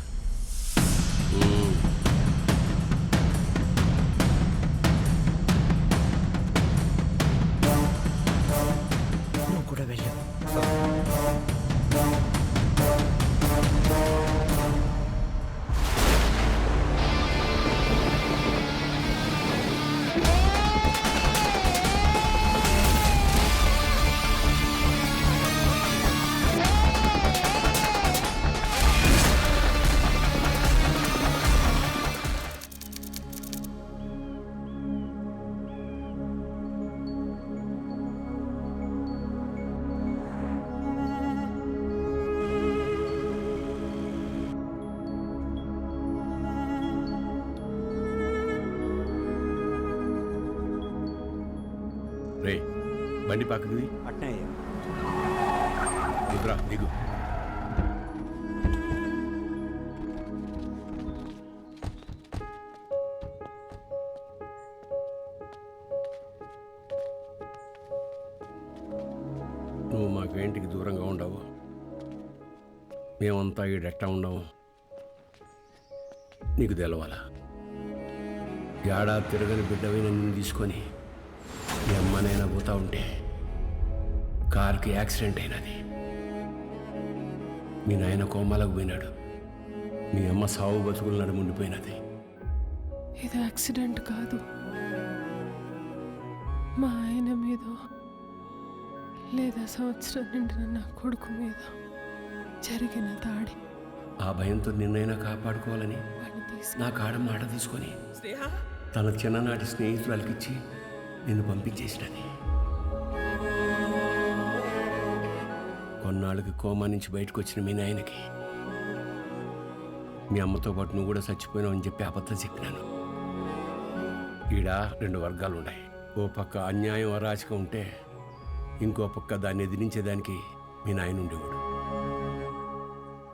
బండి పక్కది అట్నే అయ్యా. దిగురా దిగు. నువ్వు మాకు ఇంటికి దూరంగా ఉండవు, మేమంతా ఈడెట్టా ఉండవు, నీకు తెలవాలా? ఏడాది తిరగని బిడ్డవైన నిన్ను తీసుకొని మీ అమ్మనైనా పోతా ఉంటే కార్కి యాక్సిడెంట్ అయినది. మీ నాయన కోమాలకు పోయినాడు, మీ అమ్మ సావు బతుకులు నడుముండిపోయినది. ఇది యాక్సిడెంట్ కాదు, మా ఆయన మీద లేదా సంవత్సరం నిండిన నా కొడుకు మీద జరిగిన దాడి. ఆ భయంతో నిన్నైనా కాపాడుకోవాలని నా కాడ మాట తీసుకొని తన చిన్ననాటి స్నేహితురాలకిచ్చి నిన్ను పంపించేసినది. కొన్నాళ్ళకి కోమా నుంచి బయటకు వచ్చిన మీ నాయనకి మీ అమ్మతో పాటు నువ్వు కూడా చచ్చిపోయినావు అని చెప్పి అబద్ధం చెప్పినాను. ఈడ 2 వర్గాలు ఉన్నాయి. ఓ పక్క అన్యాయం అరాచకం ఉంటే ఇంకో పక్క దాన్ని ఎదిరించేదానికి మీ నాయన ఉండేవాడు.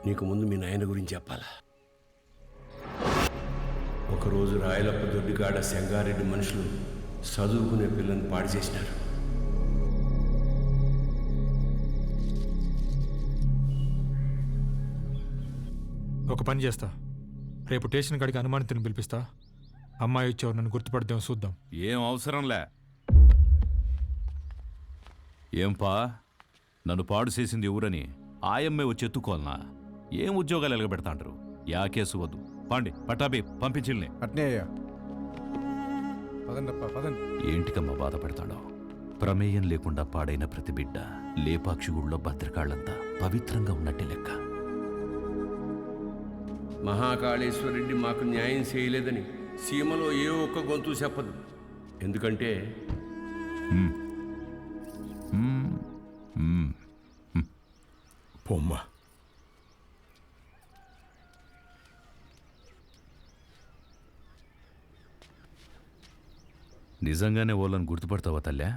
నీకు ముందు మీ నాయన గురించి చెప్పాలా? ఒకరోజు రాయలప్ప దొడ్డికాడ సెంగారెడ్డి మనుషులు చదువుకునే పిల్లని పాడు చేసినారు. ఒక పని చేస్తా, రేపు స్టేషన్ కాడికి అనుమానితుని పిలిపిస్తా. అమ్మాయి వచ్చేవారు నన్ను గుర్తుపడదాం, చూద్దాం. ఏం అవసరంలే. ఏంపా నన్ను పాడు చేసింది ఎవరని ఆయమ్మే వచ్చి ఎత్తుకోవాలనా? ఏం ఉద్యోగాలు ఎలగబెడతాంటారు? యా కేసు వద్దు, పాండి పట్టాబి పంపించిల్ని. అట్నే అయ్యా. పదండప్పా పదండి. ఏంటికమ్మా బాధపడతాడో? ప్రమేయం లేకుండా పాడైన ప్రతి బిడ్డ లేపాక్షి గుళ్ళో భద్రకాళ్ళంతా పవిత్రంగా ఉన్నట్టే లెక్క. మహాకాళేశ్వరరెడ్డి మాకు న్యాయం చేయలేదని సీమలో ఏ ఒక్క గొంతు చెప్పదు. ఎందుకంటే పొమ్మ నిజంగానే వాళ్ళని గుర్తుపడతావా తల్లా?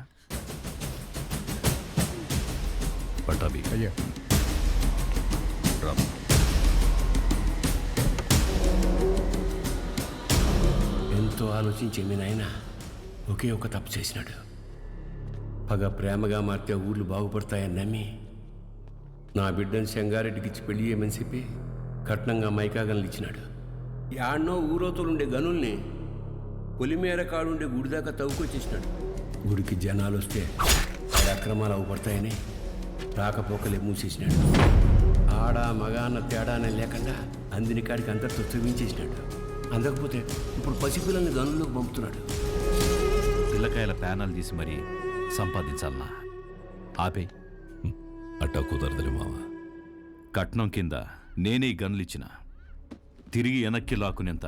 పట్టాబి అయ్యా. ఎంతో ఆలోచించే మీ నాయన ఒకే ఒక తప్పు చేసినాడు. పగ ప్రేమగా మార్తే ఊళ్ళు బాగుపడతాయని నమ్మి నా బిడ్డను సెంగారెడ్డికి ఇచ్చి పెళ్లి చేయమని చెప్పి కట్నంగా మైకాగన్లు ఇచ్చినాడు. యాడ్నో ఊరోతులుండే గనుల్ని పొలిమేర కాడుండే గుడి దాకా తవ్వుకొచ్చేసినాడు. గుడికి జనాలు వస్తే ఆడ అక్రమాలు అవుపడతాయని రాకపోకలే మూసేసినాడు. ఆడ మగ అన్న తేడానే లేకుండా అందిని కాడికి అంతటితో చూపించేసినాడు. అందకపోతే ఇప్పుడు పసిపిల్లల్ని గనుల్లోకి పంపుతున్నాడు. పిల్లకాయల ప్యానాలు తీసి మరీ సంపాదించాలనా? ఆపే. అట్టా కుదరదులే మావ. కట్నం కింద నేనే గన్లిచ్చిన, తిరిగి వెనక్కి లాక్కునేంత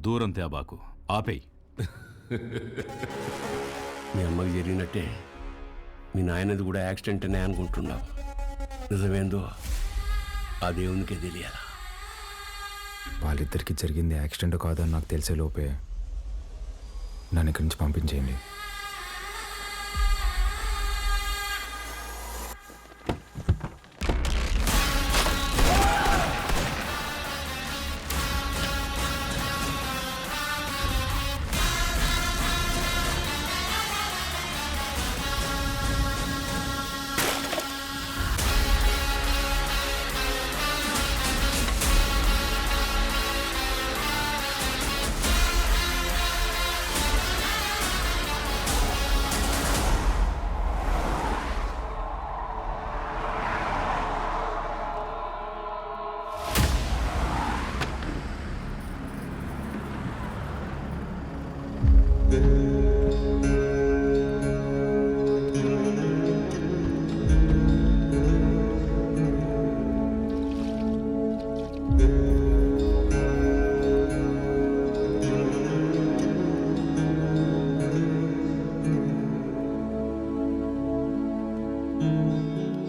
దూరం తేబాకు. ఆపేయ్. మీ అమ్మకి జరిగినట్టే మీ నాయనది కూడా యాక్సిడెంట్ అనే అనుకుంటున్నావు. నిజమేందో ఆ దేవునికే తెలియాలా? వాళ్ళిద్దరికి జరిగింది యాక్సిడెంట్ కాదని నాకు తెలిసే లోపే నన్ను ఇక్కడి నుంచి పంపించేయండి.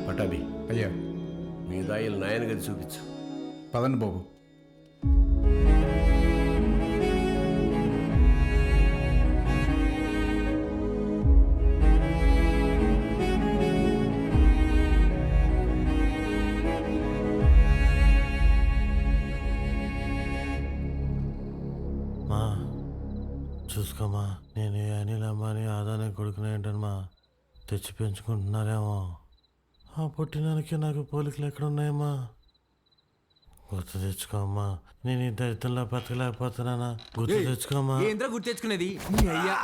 పటాబి అయ్యా. మీ దాయిలు నాయన గది చూపించు. పదండి బాబు. ఎందుకమ్మా నేను అనిల్ అమ్మాని ఆదానే కొడుకునే ఏంటమ్మా తెచ్చి పెంచుకుంటున్నారేమో. ఆ పుట్టినానికి నాకు పోలికలు ఎక్కడున్నాయమ్మా? గుర్తు తెచ్చుకోమ్మా. నేను ఈ దరిద్రంలో బతకలేకపోతున్నానా? గుర్తు తెచ్చుకోమ్మా. ఏంద్రా గుర్తు తెచ్చుకునేది? అయ్యా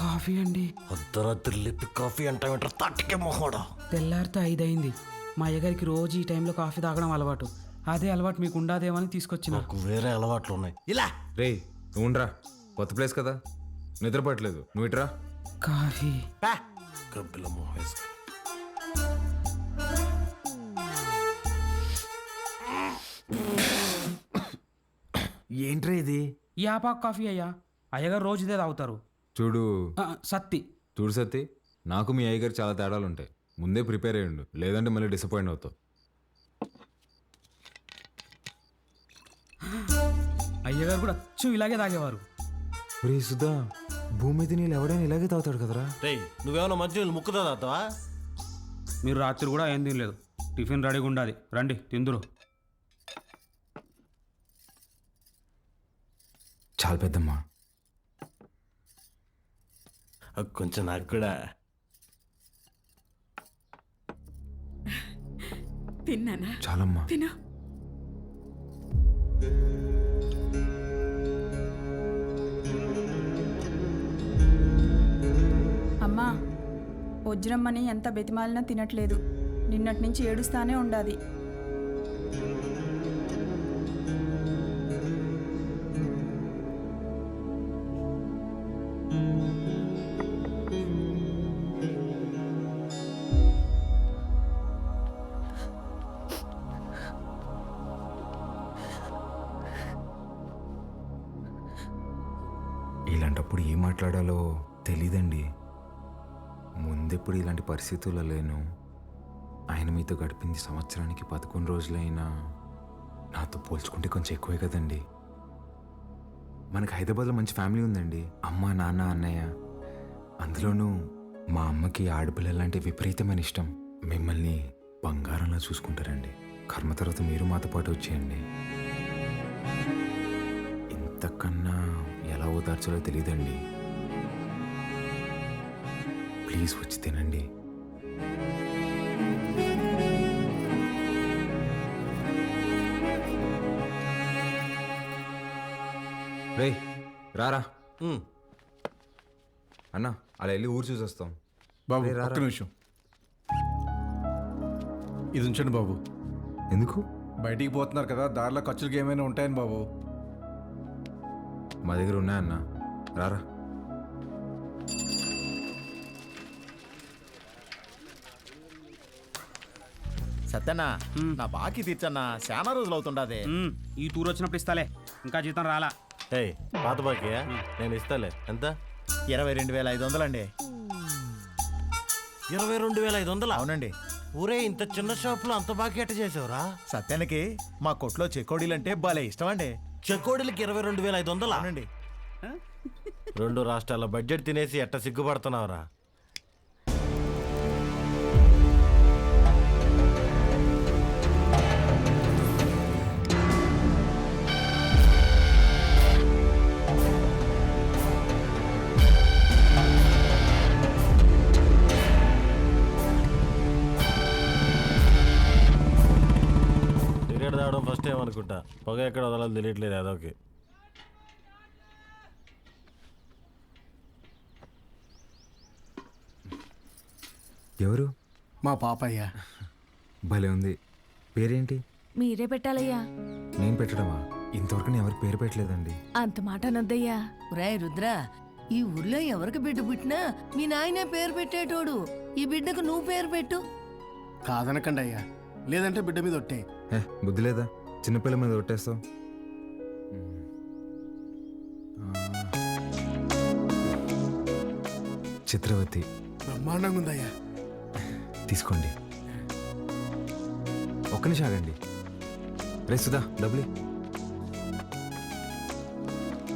కాఫీ అండి. అర్ధరాత్రి లేపి కాఫీ అంటావేంటారు తట్టుకే మొహోడా. తెల్లారితో 5 అయింది. మా అయ్యగారికి రోజు ఈ టైంలో కాఫీ తాగడం అలవాటు. అదే అలవాటు మీకు ఉండాదేమని తీసుకొచ్చిన. నాకు వేరే అలవాట్లు ఉన్నాయి. ఇలా రే నువ్వురా, కొత్త ప్లేస్ కదా, నిద్రపట్టలేదు. నువ్వు ఇట్రా. కాఫీ గబ్బిల మొహం వేసుకో. ఏంట్రా ఇది? యాపాక్ కాఫీ అయ్యా. అయ్యగారు రోజు ఇదే తాగుతారు. చూడు సత్తి. చూడు సత్తి, నాకు మీ అయ్యగారు చాలా తేడాలు ఉంటాయి. ముందే ప్రిపేర్ అయ్యండు, లేదంటే మళ్ళీ డిసప్పాయింట్ అవుతావు. అయ్యగారు కూడా అచ్చు ఇలాగే తాగేవారు. రే సుధా, భూమి మీద నీళ్ళు ఎవడైనా ఇలాగే తాగుతాడు కదరా. రే నువ్వేమన్నా మంచి ముక్కుదా తాగుతావా? మీరు రాత్రి కూడా ఏం తినలేదు. టిఫిన్ రెడీగా ఉండాలి, రండి తిందురు. చాలా పెద్దమ్మా. కొంచెం నాకు కూడా. తిన్నానా? చాలమ్మా. తిను. అమ్మా, వజ్రమ్మని ఎంత బెతిమాలినా తినట్లేదు. నిన్నటి నుంచి ఏడుస్తానే ఉండాది. ఇలాంటప్పుడు ఏం మాట్లాడాలో తెలీదండి. ముందెప్పుడు ఇలాంటి పరిస్థితుల్లో లేను. ఆయన మీతో గడిపింది సంవత్సరానికి 11 రోజులైనా నాతో పోల్చుకుంటే కొంచెం ఎక్కువే కదండి. మనకు హైదరాబాద్లో మంచి ఫ్యామిలీ ఉందండి. అమ్మ, నాన్న, అన్నయ్య. అందులోనూ మా అమ్మకి ఆడపిల్లలంటే విపరీతమైన ఇష్టం. మిమ్మల్ని బంగారంలా చూసుకుంటారండి. కర్మ తర్వాత మీరు మాతో పాటు వచ్చేయండి. ఇంతకన్నా ఎలా ఓదార్చాలో తెలియదండి. ప్లీజ్ వచ్చి తినండి. రే రారా అన్న, అలా వెళ్ళి ఊరు చూసి వస్తాం. బాబు రే, రారా. ఒక్క నిమిషం ఇది ఉంచండి బాబు. ఎందుకు? బయటికి పోతున్నారు కదా, దారిలో ఖర్చులకి ఏమైనా ఉంటాయని బాబు. మా దగ్గర ఉన్నాయన్న, రారా. సత్యన్నా, నా బాకీ తీర్చన్నా. చాలా రోజులు అవుతుండదే. ఈ టూర్ వచ్చినప్పుడు ఇస్తాలే, ఇంకా జీతం రాలా. ఏయ్ పాత బాకీ నేను ఇస్తాలే. ఎంత? 22,500 అండి. 22,500? అవునండి. ఊరే ఇంత చిన్న షాపులో అంత బాకీ ఎట్ట చేసావురా? సత్యానికి మా కొట్లో చెకోడీలంటే భలే ఇష్టం అండి. చెకోడీలకి 22,500? అవునండి. 2 రాష్ట్రాల బడ్జెట్ తినేసి ఎట్ట సిగ్గుపడుతున్నావురా? సిగరెట్ తాగడం ఫస్ట్ టైం అనుకుంటా. పొగ ఎక్కడ వదలాలి తెలియట్లేదు అదొకే. ఎవరు? మా పాపయ్య. భలే ఉంది. పేరేంటి? మీరే పెట్టాలయ్యా. నేను పెట్టడమా? ఇంతవరకు నేను ఎవరికి పేరు పెట్టలేదండి. అంత మాట అనొద్దయ్యా. రాయ్ రుద్ర, ఈ ఊర్లో ఎవరికి బిడ్డ పుట్టినా మీ నాయనే పేరు పెట్టేటోడు. ఈ బిడ్డకు నువ్వు పేరు పెట్టు. కాదనకండి అయ్యా, లేదంటే బిడ్డ మీద ఒట్టే. బుద్ధి లేదా? చిన్నపిల్ల మీద కొట్టేస్తావు. చిత్రవతి. బ్రహ్మాండంగా ఉందయ్యా. తీసుకోండి. ఒక్క నిమిషం ఆగండి. రే సుధా, డబ్బులు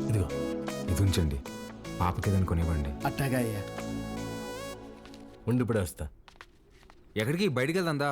ఇదిగో. ఇది ఉంచండి. పాపకి ఏదైనా కొనివ్వండి. అట్టాగా అయ్యా. ఉండి ఇప్పుడే వస్తా. ఎక్కడికి? బయటికి వెళ్దా?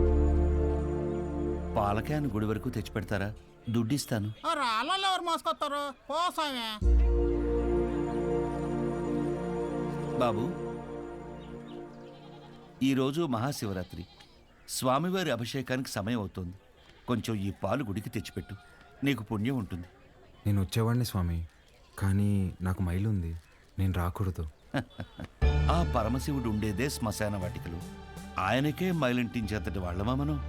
పాలకాయను గుడి వరకు తెచ్చిపెడతారా? దుడ్డిస్తాను. రాళ్ళు ఎవరు మోసుకొస్తారు? పోసామే బాబు, ఈరోజు మహాశివరాత్రి, స్వామివారి అభిషేకానికి సమయం అవుతోంది. కొంచెం ఈ పాలు గుడికి తెచ్చిపెట్టు, నీకు పుణ్యం ఉంటుంది. నేను వచ్చేవాడిని స్వామి, కానీ నాకు మైలుంది, నేను రాకూడదు. ఆ పరమశివుడు ఉండేదే శ్మశాన వాటికలు. ఆయనకే మైలింటించేంతటి వాళ్ళమా మనం?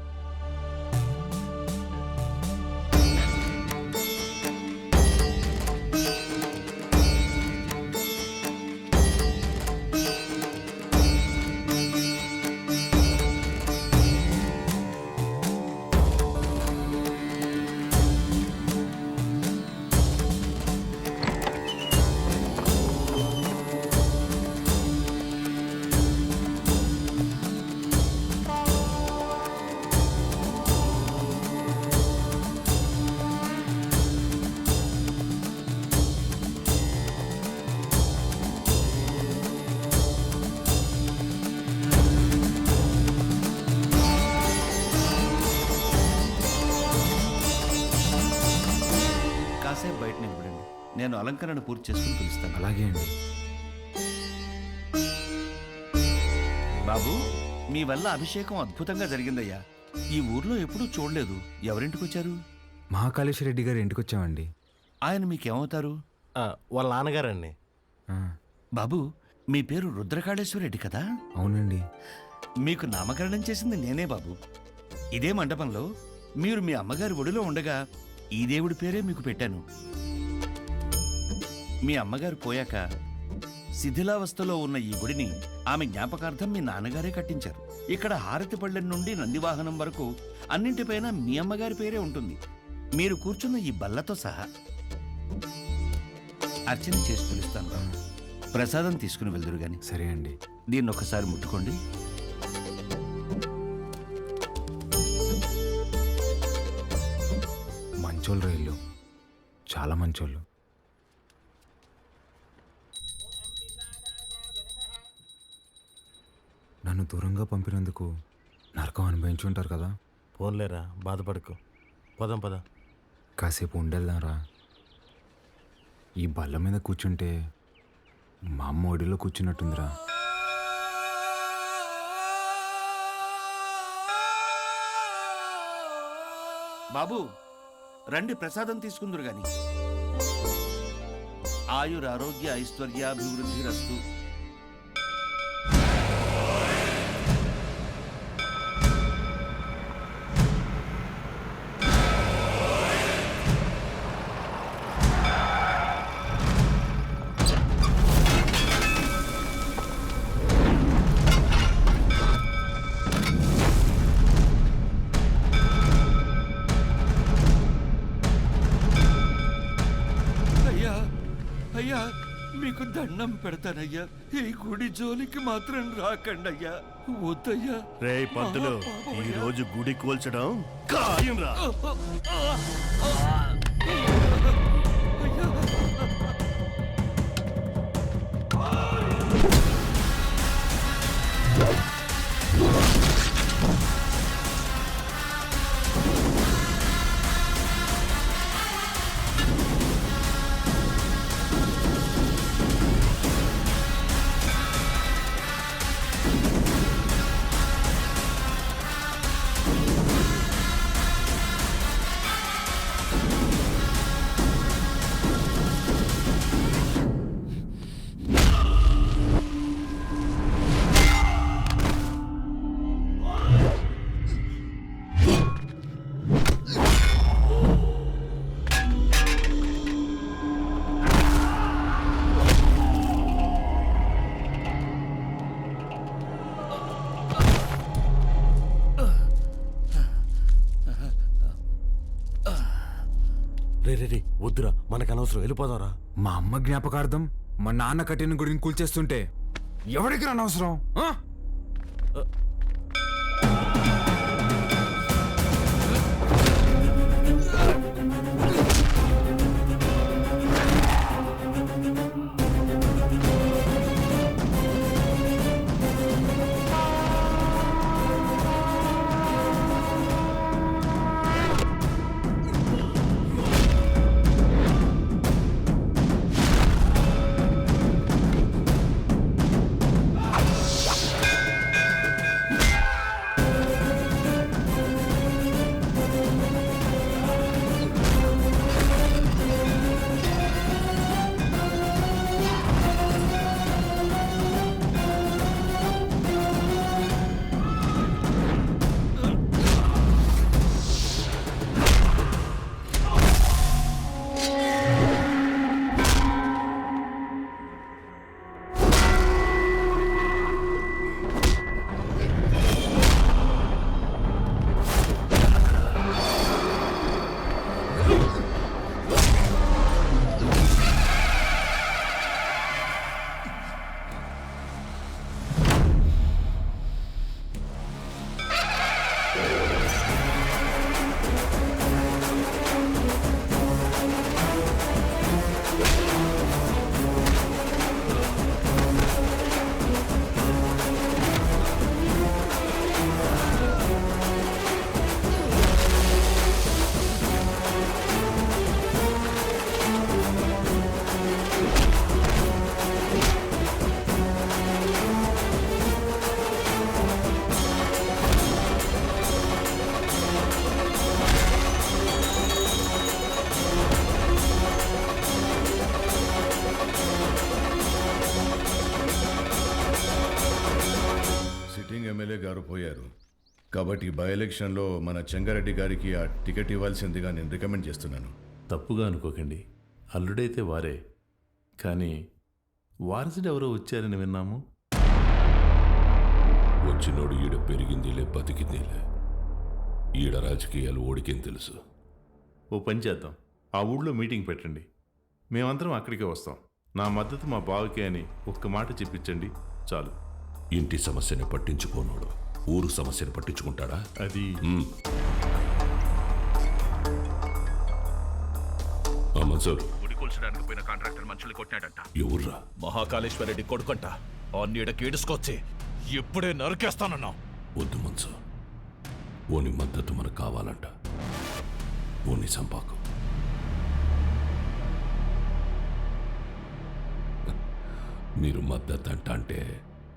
కాసేపు బయట నిలబడండి, నేను అలంకరణ పూర్తి చేసుకుని పిలుస్తాను. అలాగే అండి. బాబు, మీ వల్ల అభిషేకం అద్భుతంగా జరిగిందయ్యా. ఈ ఊర్లో ఎప్పుడూ చూడలేదు. ఎవరింటికి వచ్చారు? మహాకాళేశ్వర రెడ్డి గారి ఇంటికి వచ్చామండి. ఆయన మీకేమవుతారు? వాళ్ళ నాన్నగారండి. బాబు, మీ పేరు రుద్రకాళేశ్వర రెడ్డి కదా? అవునండి. మీకు నామకరణం చేసింది నేనే బాబు. ఇదే మండపంలో మీరు మీ అమ్మగారి ఒడిలో ఉండగా ఈ దేవుడి పేరే మీకు పెట్టాను. మీ అమ్మగారు పోయాక శిథిలావస్థలో ఉన్న ఈ గుడిని ఆమె జ్ఞాపకార్థం మీ నాన్నగారే కట్టించారు. ఇక్కడ హారతి పళ్ళెం నుండి నందివాహనం వరకు అన్నింటిపైన మీ అమ్మగారి పేరే ఉంటుంది, మీరు కూర్చున్న ఈ బల్లతో సహా. అర్చన చేసి పిలుస్తాను. ప్రసాదం తీసుకుని వెళ్దురు గాని. సరే అండి. దీన్ని ఒకసారి ముట్టుకోండి. మంచోళ్ళు రైళ్ళు, చాలా మంచోళ్ళు. నన్ను దూరంగా పంపినందుకు నరకం అనుభవించి ఉంటారు కదా. పోన్లేరా, బాధపడుకో. పదం పద. కాసేపు ఉండేద్దాంరా. ఈ బల్ల మీద కూర్చుంటే మా అమ్మ ఒడిలో కూర్చున్నట్టుందిరా. బాబు, రండి, ప్రసాదం తీసుకుందరు గాని. ఆయురారోగ్య ఐశ్వర్యాభివృద్ధి రస్తు. అయ్యా, మీకు దండం పెడతానయ్యా, ఈ గుడి జోలికి మాత్రం రాకండయ్యా. వద్దయ్యా. రే పంతులు, ఈ రోజు గుడి కూల్చడం ఖాయం రా. రే రే రే, వద్దురా, మనకు అనవసరం, వెళ్ళిపోదాంరా. మా అమ్మ జ్ఞాపకార్థం మా నాన్న కట్టిన గుడిని కూల్చేస్తుంటే ఎవరికి అనవసరం? ఎమ్మెల్యే గారు పోయారు కాబట్టి బై ఎలక్షన్లో మన చెంగారెడ్డి గారికి ఆ టికెట్ ఇవ్వాల్సిందిగా నేను రికమెండ్ చేస్తున్నాను. తప్పుగా అనుకోకండి, అల్లుడైతే వారే, కానీ వారసుడు ఎవరో వచ్చారని విన్నాము. వచ్చినోడు ఈడ పెరిగిందిలే బతికిందిలే, ఈడ రాజకీయాలు ఓడికేం తెలుసు. ఓ పని చేద్దాం, ఆ ఊళ్ళో మీటింగ్ పెట్టండి, మేమందరం అక్కడికే వస్తాం. నా మద్దతు మా బావకే అని ఒక్క మాట చెప్పించండి చాలు. ఇంటి సమస్యని పట్టించుకోనోడు ఊరు సమస్యను పట్టించుకుంటాడా? అది మన్సూర్, గుడి కూల్చడానికి పోయిన కాంట్రాక్టర్ మనుషులు కొట్టాడంట. ఎవర్రా? మహాకాళేశ్వరరెడ్డి కొడుకంట. ఆ నీడకి ఈడుసుకొచ్చి ఇప్పుడే నరికేస్తానన్నా. వద్దు మన్సూర్, ఓని మద్దతు మనకు కావాలంట. ఓని సంపాకు. మీరు మద్దతు అంట అంటే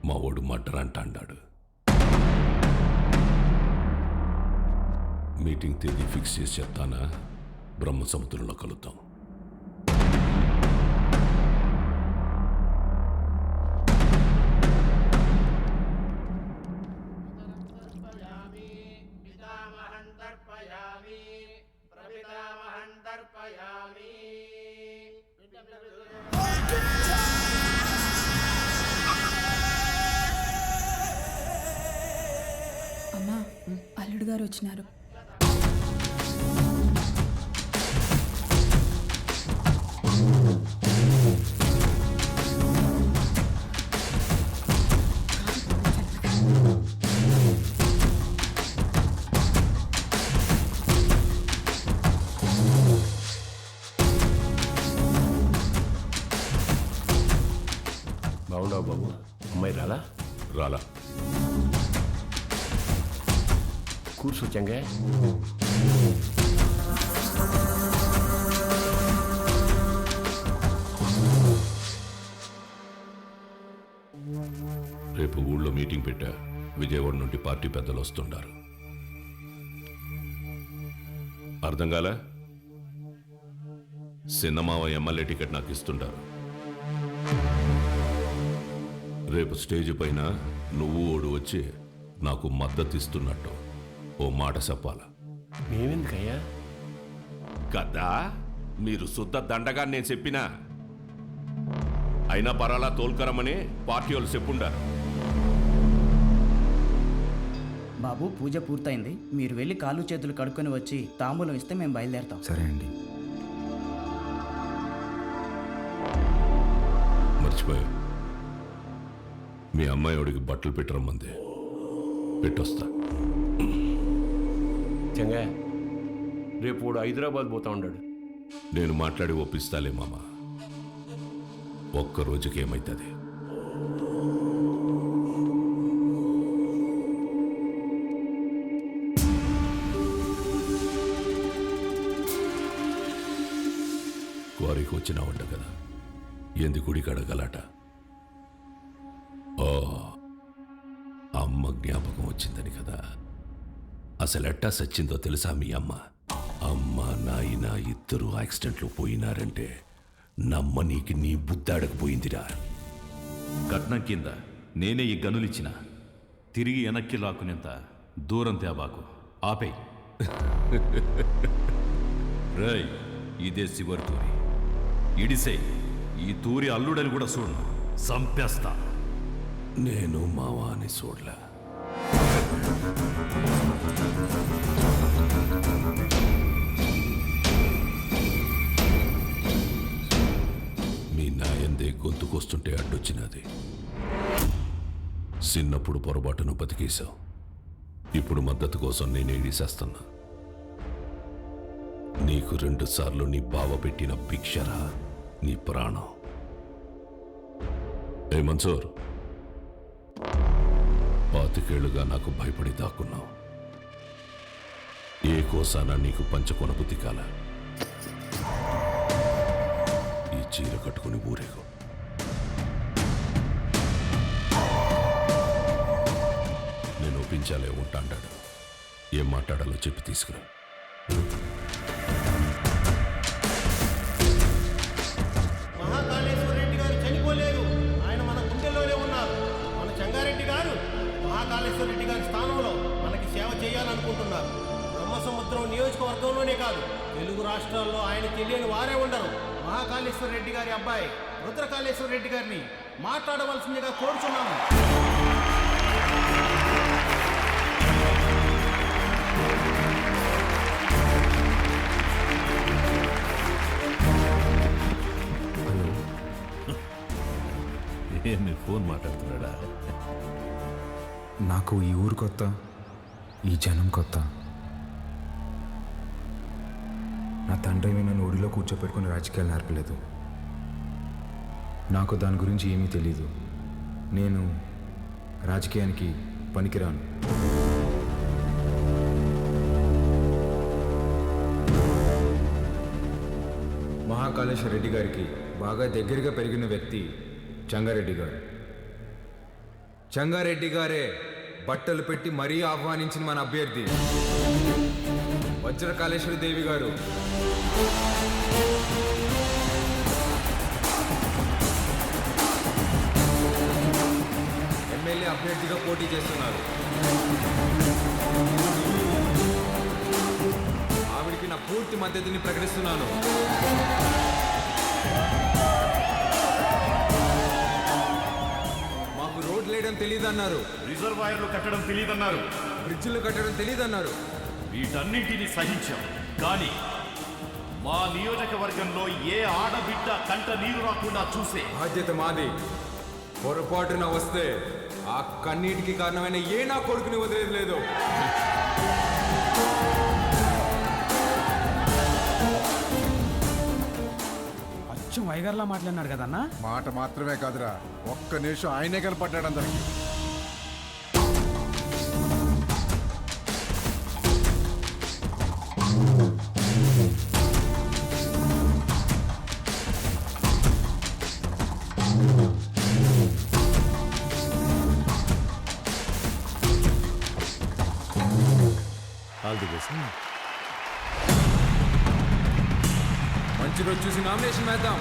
మా ఓడు మటర్ అంట అన్నాడు. మీటింగ్ తేదీ ఫిక్స్ చేసి చెప్తానా? బ్రహ్మ సముద్రంలో కలుద్దాం. అమ్మా, అల్లుడు గారు వచ్చినారు. బాగున్నావు బాబు? అమ్మాయి రాలా? రాలా. కూర్చోచ్చంగా. రేపు ఊళ్ళో మీటింగ్ పెట్టా. విజయవాడ నుండి పార్టీ పెద్దలు వస్తుండారు. అర్థం కాలా? సిన్నమావ ఎమ్మెల్యే టికెట్ నాకు ఇస్తుంటారు. రేపు స్టేజ్ పైన నువ్వు ఓడు వచ్చి నాకు మద్దతు ఇస్తున్నట్టు ఓ మాట చెప్పాలా? మేమెందుకయ్యా? కదా మీరు శుద్ధ దండగా నేను చెప్పినా అయినా పరాలా తోల్కరమని పార్టీ వాళ్ళు చెప్పుండారు. బాబు, పూజ పూర్తయింది. మీరు వెళ్ళి కాళ్ళు చేతులు కడుక్కొని వచ్చి తాంబూలం ఇస్తే మేము బయలుదేరుతాం. సరే అండి. మర్చిపోయా, మీ అమ్మాయి వాడికి బట్టలు పెట్టరమ్మంది. పెట్టొస్తా. చెంగా, రేపు వాడు హైదరాబాద్ పోతా ఉన్నాడు. నేను మాట్లాడి ఒప్పిస్తాలే మామ. ఒక్క రోజుకి ఏమైతుంది? క్వారీకి వచ్చినావంట కదా, ఎందు గుడి కడగలాట? ఓ, అమ్మ జ్ఞాపకం వచ్చిందని కదా. అసలు ఎట్టా సచ్చిందో తెలుసా మీ అమ్మ? అమ్మ నాయన ఇద్దరు యాక్సిడెంట్లో పోయినారంటే నమ్మనీకి నీ బుద్ధాడకపోయిందిరా. కట్నం కింద నేనే ఈ గనులిచ్చిన, తిరిగి వెనక్కి లాక్కునేంత దూరం తేబాకు. ఆపే. రై, ఇదే శివరి తూరి. ఇడిసే, ఈ తూరి అల్లుడని కూడా చూడను, సంపేస్తా. నేను మావాని చూడలే. మీ నాయందే గొంతుకొస్తుంటే అడ్డొచ్చినది. చిన్నప్పుడు పొరపాటును బతికేశావు. ఇప్పుడు మద్దతు కోసం నేను ఏడిసేస్తున్నా. నీకు 2 సార్లు నీ బావ పెట్టిన భిక్షరా నీ ప్రాణం. ఏ మన్సూర్, 25 నాకు భయపడి దాక్కున్నావు. ఏ కోసాన నీకు పంచకొన బుద్ధి కాల? ఈ చీర కట్టుకుని ఊరేగు. నేను ఒప్పించాలే ఉంటాడాడు. ఏం మాట్లాడాలో చెప్పి తీసుకురా. మహాకాళేశ్వర రెడ్డి గారు చనిపోలేదు, ఆయన మన గుండెల్లోనే ఉన్నారు. మన చెంగారెడ్డి గారు మహాకాళ మహాకాళేశ్వర రెడ్డి గారి స్థానంలో మనకి సేవ చేయాలనుకుంటున్నారు. బ్రహ్మసముద్రం నియోజకవర్గంలోనే కాదు, తెలుగు రాష్ట్రాల్లో ఆయన తెలియని వారే ఉండరు. మహాకాళేశ్వర రెడ్డి గారి అబ్బాయి రుద్రకాళేశ్వర రెడ్డి గారిని మాట్లాడవలసిందిగా కోరుచున్నాము. ఏమి ఫోన్ మాట్లాడుతున్నాడా? నాకు ఈ ఊరు కొత్త, ఈ జనం కొత్త. నా తండ్రి నన్ను ఒడిలో కూర్చోపెట్టుకుని రాజకీయాలు నేర్పలేదు. నాకు దాని గురించి ఏమీ తెలీదు. నేను రాజకీయానికి పనికిరాను. మహాకాళేశ్వర రెడ్డి గారికి బాగా దగ్గరగా పెరిగిన వ్యక్తి చంగారెడ్డి గారు. చంగారెడ్డి గారే బట్టలు పెట్టి మరీ ఆహ్వానించిన మన అభ్యర్థి వజ్రకాళేశ్వరి దేవి గారు. ఎమ్మెల్యే అభ్యర్థిగా పోటీ చేస్తున్నారు. ఆవిడికి నా పూర్తి మద్దతుని ప్రకటిస్తున్నాను. మాకు రోడ్లు వేయడం తెలియదన్నారు, రిజర్వాయర్లు కట్టడం తెలియదన్నారు, బ్రిడ్జిలు కట్టడం తెలియదన్నారు. వీటన్నింటినీ సహించాం. కానీ మా నియోజకవర్గంలో ఏ ఆడబిడ్డ కంట నీరు రాకుండా చూసే బాధ్యత మాది. పొరపాటున వస్తే ఆ కన్నీటికి కారణమైన ఏ నా కొడుకుని వదిలేదు లేదు. అచ్చం వైగర్లా మాట్లాడినాడు కదన్నా. మాట మాత్రమే కాదురా, ఒక్క నిమిషం ఆయనే కనపడ్డాడు అందరికి. మంచి రోజు చూసి నామినేషన్ వేద్దాం.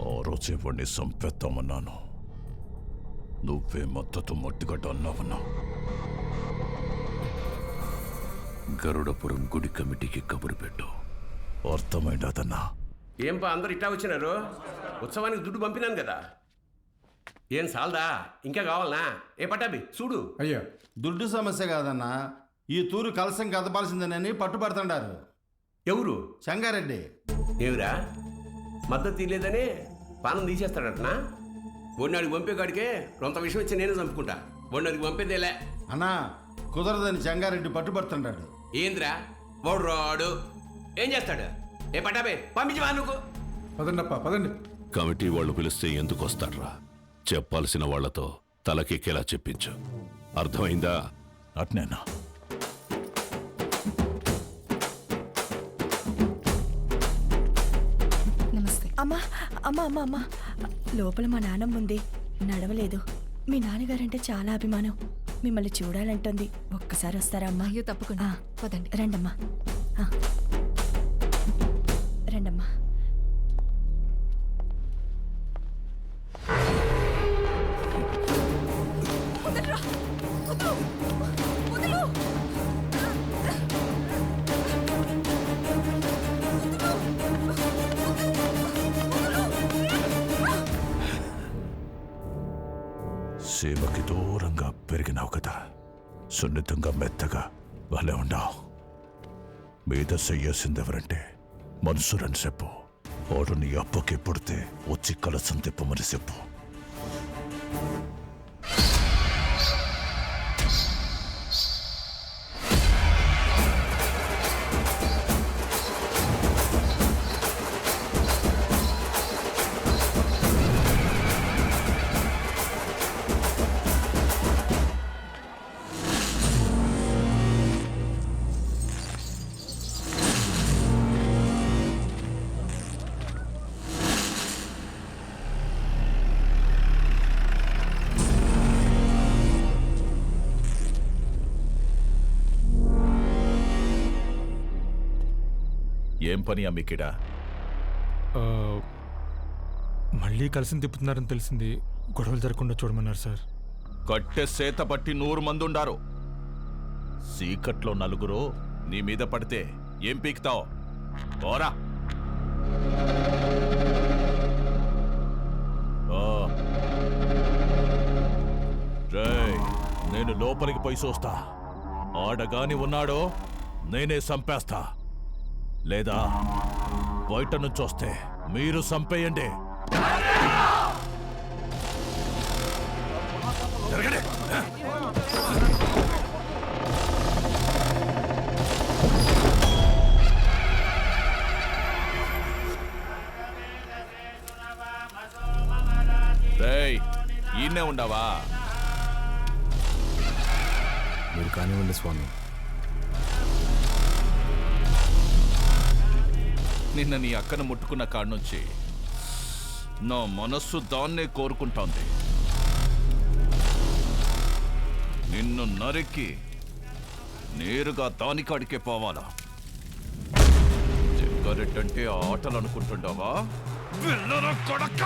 ఆ రోజే వాడిని సంపేద్దామన్నాను. నువ్వే మద్దతు మట్టిగడ్డ అన్నావన్నా. గరుడపురం గుడి కమిటీకి కబురు పెట్టు. అర్థమైందన్నా? ఏంపా అందరు ఇట్టా వచ్చినారు? ఉత్సవానికి దుడ్డు పంపినాను కదా, ఏం సాల్దా? ఇంకా కావాలనా? ఏ పట్టాబి చూడు. అయ్యో, దుడ్డు సమస్య కాదన్నా, ఈ తూరు కలసం కదపాల్సిందేనని పట్టుబడుతుండారు. ఎవరు? సంగారెడ్డి. ఏమిరా మద్దతు తీయలేదని పానం తీసేస్తాడటనా? బొన్నాడికి పంపేకాడికే కొంత విషయం వచ్చి నేనే చంపుకుంటా. బొన్నాడికి పంపేదేలే అన్నా, కుదరదని సంగారెడ్డి పట్టుబడుతుండాడు. ఏంద్రా వాడు రాడు, ఏం చేస్తాడు? ఏ పట్టాబే పంపించవా నువ్వు? పదండప్ప పదండి. కమిటీ వాళ్ళు పిలిస్తే ఎందుకు వస్తాడ్రా? చెప్పాల్సిన వాళ్లతో తలకెక్కేలా చెప్పించు. అర్థమైందా? అట్నేనా? నమస్తే. అమ్మా అమ్మా అమ్మా అమ్మా, లోపల మా నాన్నమ్మ ఉంది, నడవలేదు. మీ నాన్నగారంటే చాలా అభిమానం, మిమ్మల్ని చూడాలంటుంది. ఒక్కసారి వస్తారా అమ్మా? అయ్యో తప్పకుండా, పదండి. రండమ్మా, రండమ్మా. సీమకి దూరంగా పెరిగినావు కదా, సున్నితంగా మెత్తగా భలే ఉన్నావు. మీద చెయ్యాల్సిందెవరంటే మనసురని చెప్పు. వాడు నీ అప్పకి పుడితే వచ్చి కలసం తిప్పమని చెప్పు. ఏం పని అమ్మికిడా? మళ్ళీ కలిసి తిప్పుతున్నారని తెలిసింది. గొడవలు జరగకుండా చూడమన్నారు సార్. కట్టె సేత పట్టి 100 మంది ఉండారు. సీకట్లో 4 నీ మీద పడితే ఏం పీకుతావు? పోరా. రేయ్, నేను లోపలికి పోయి చూస్తా. ఆడగాని ఉన్నాడో నేనే చంపేస్తా, లేదా బయట నుంచి వస్తే మీరు చంపేయండి. రేయ్, ఈయనే ఉండవా? మీరు కానివ్వండి స్వామి. నిన్న నీ అక్కను ముట్టుకున్న కాడ నుంచి నా మనస్సు దాన్నే కోరుకుంటోంది. నిన్ను నరికి నేరుగా దానికాడికే పోవాలా? జగ్గారెడ్డంటే ఆటలు అనుకుంటుండవా? పిల్లల కొడక!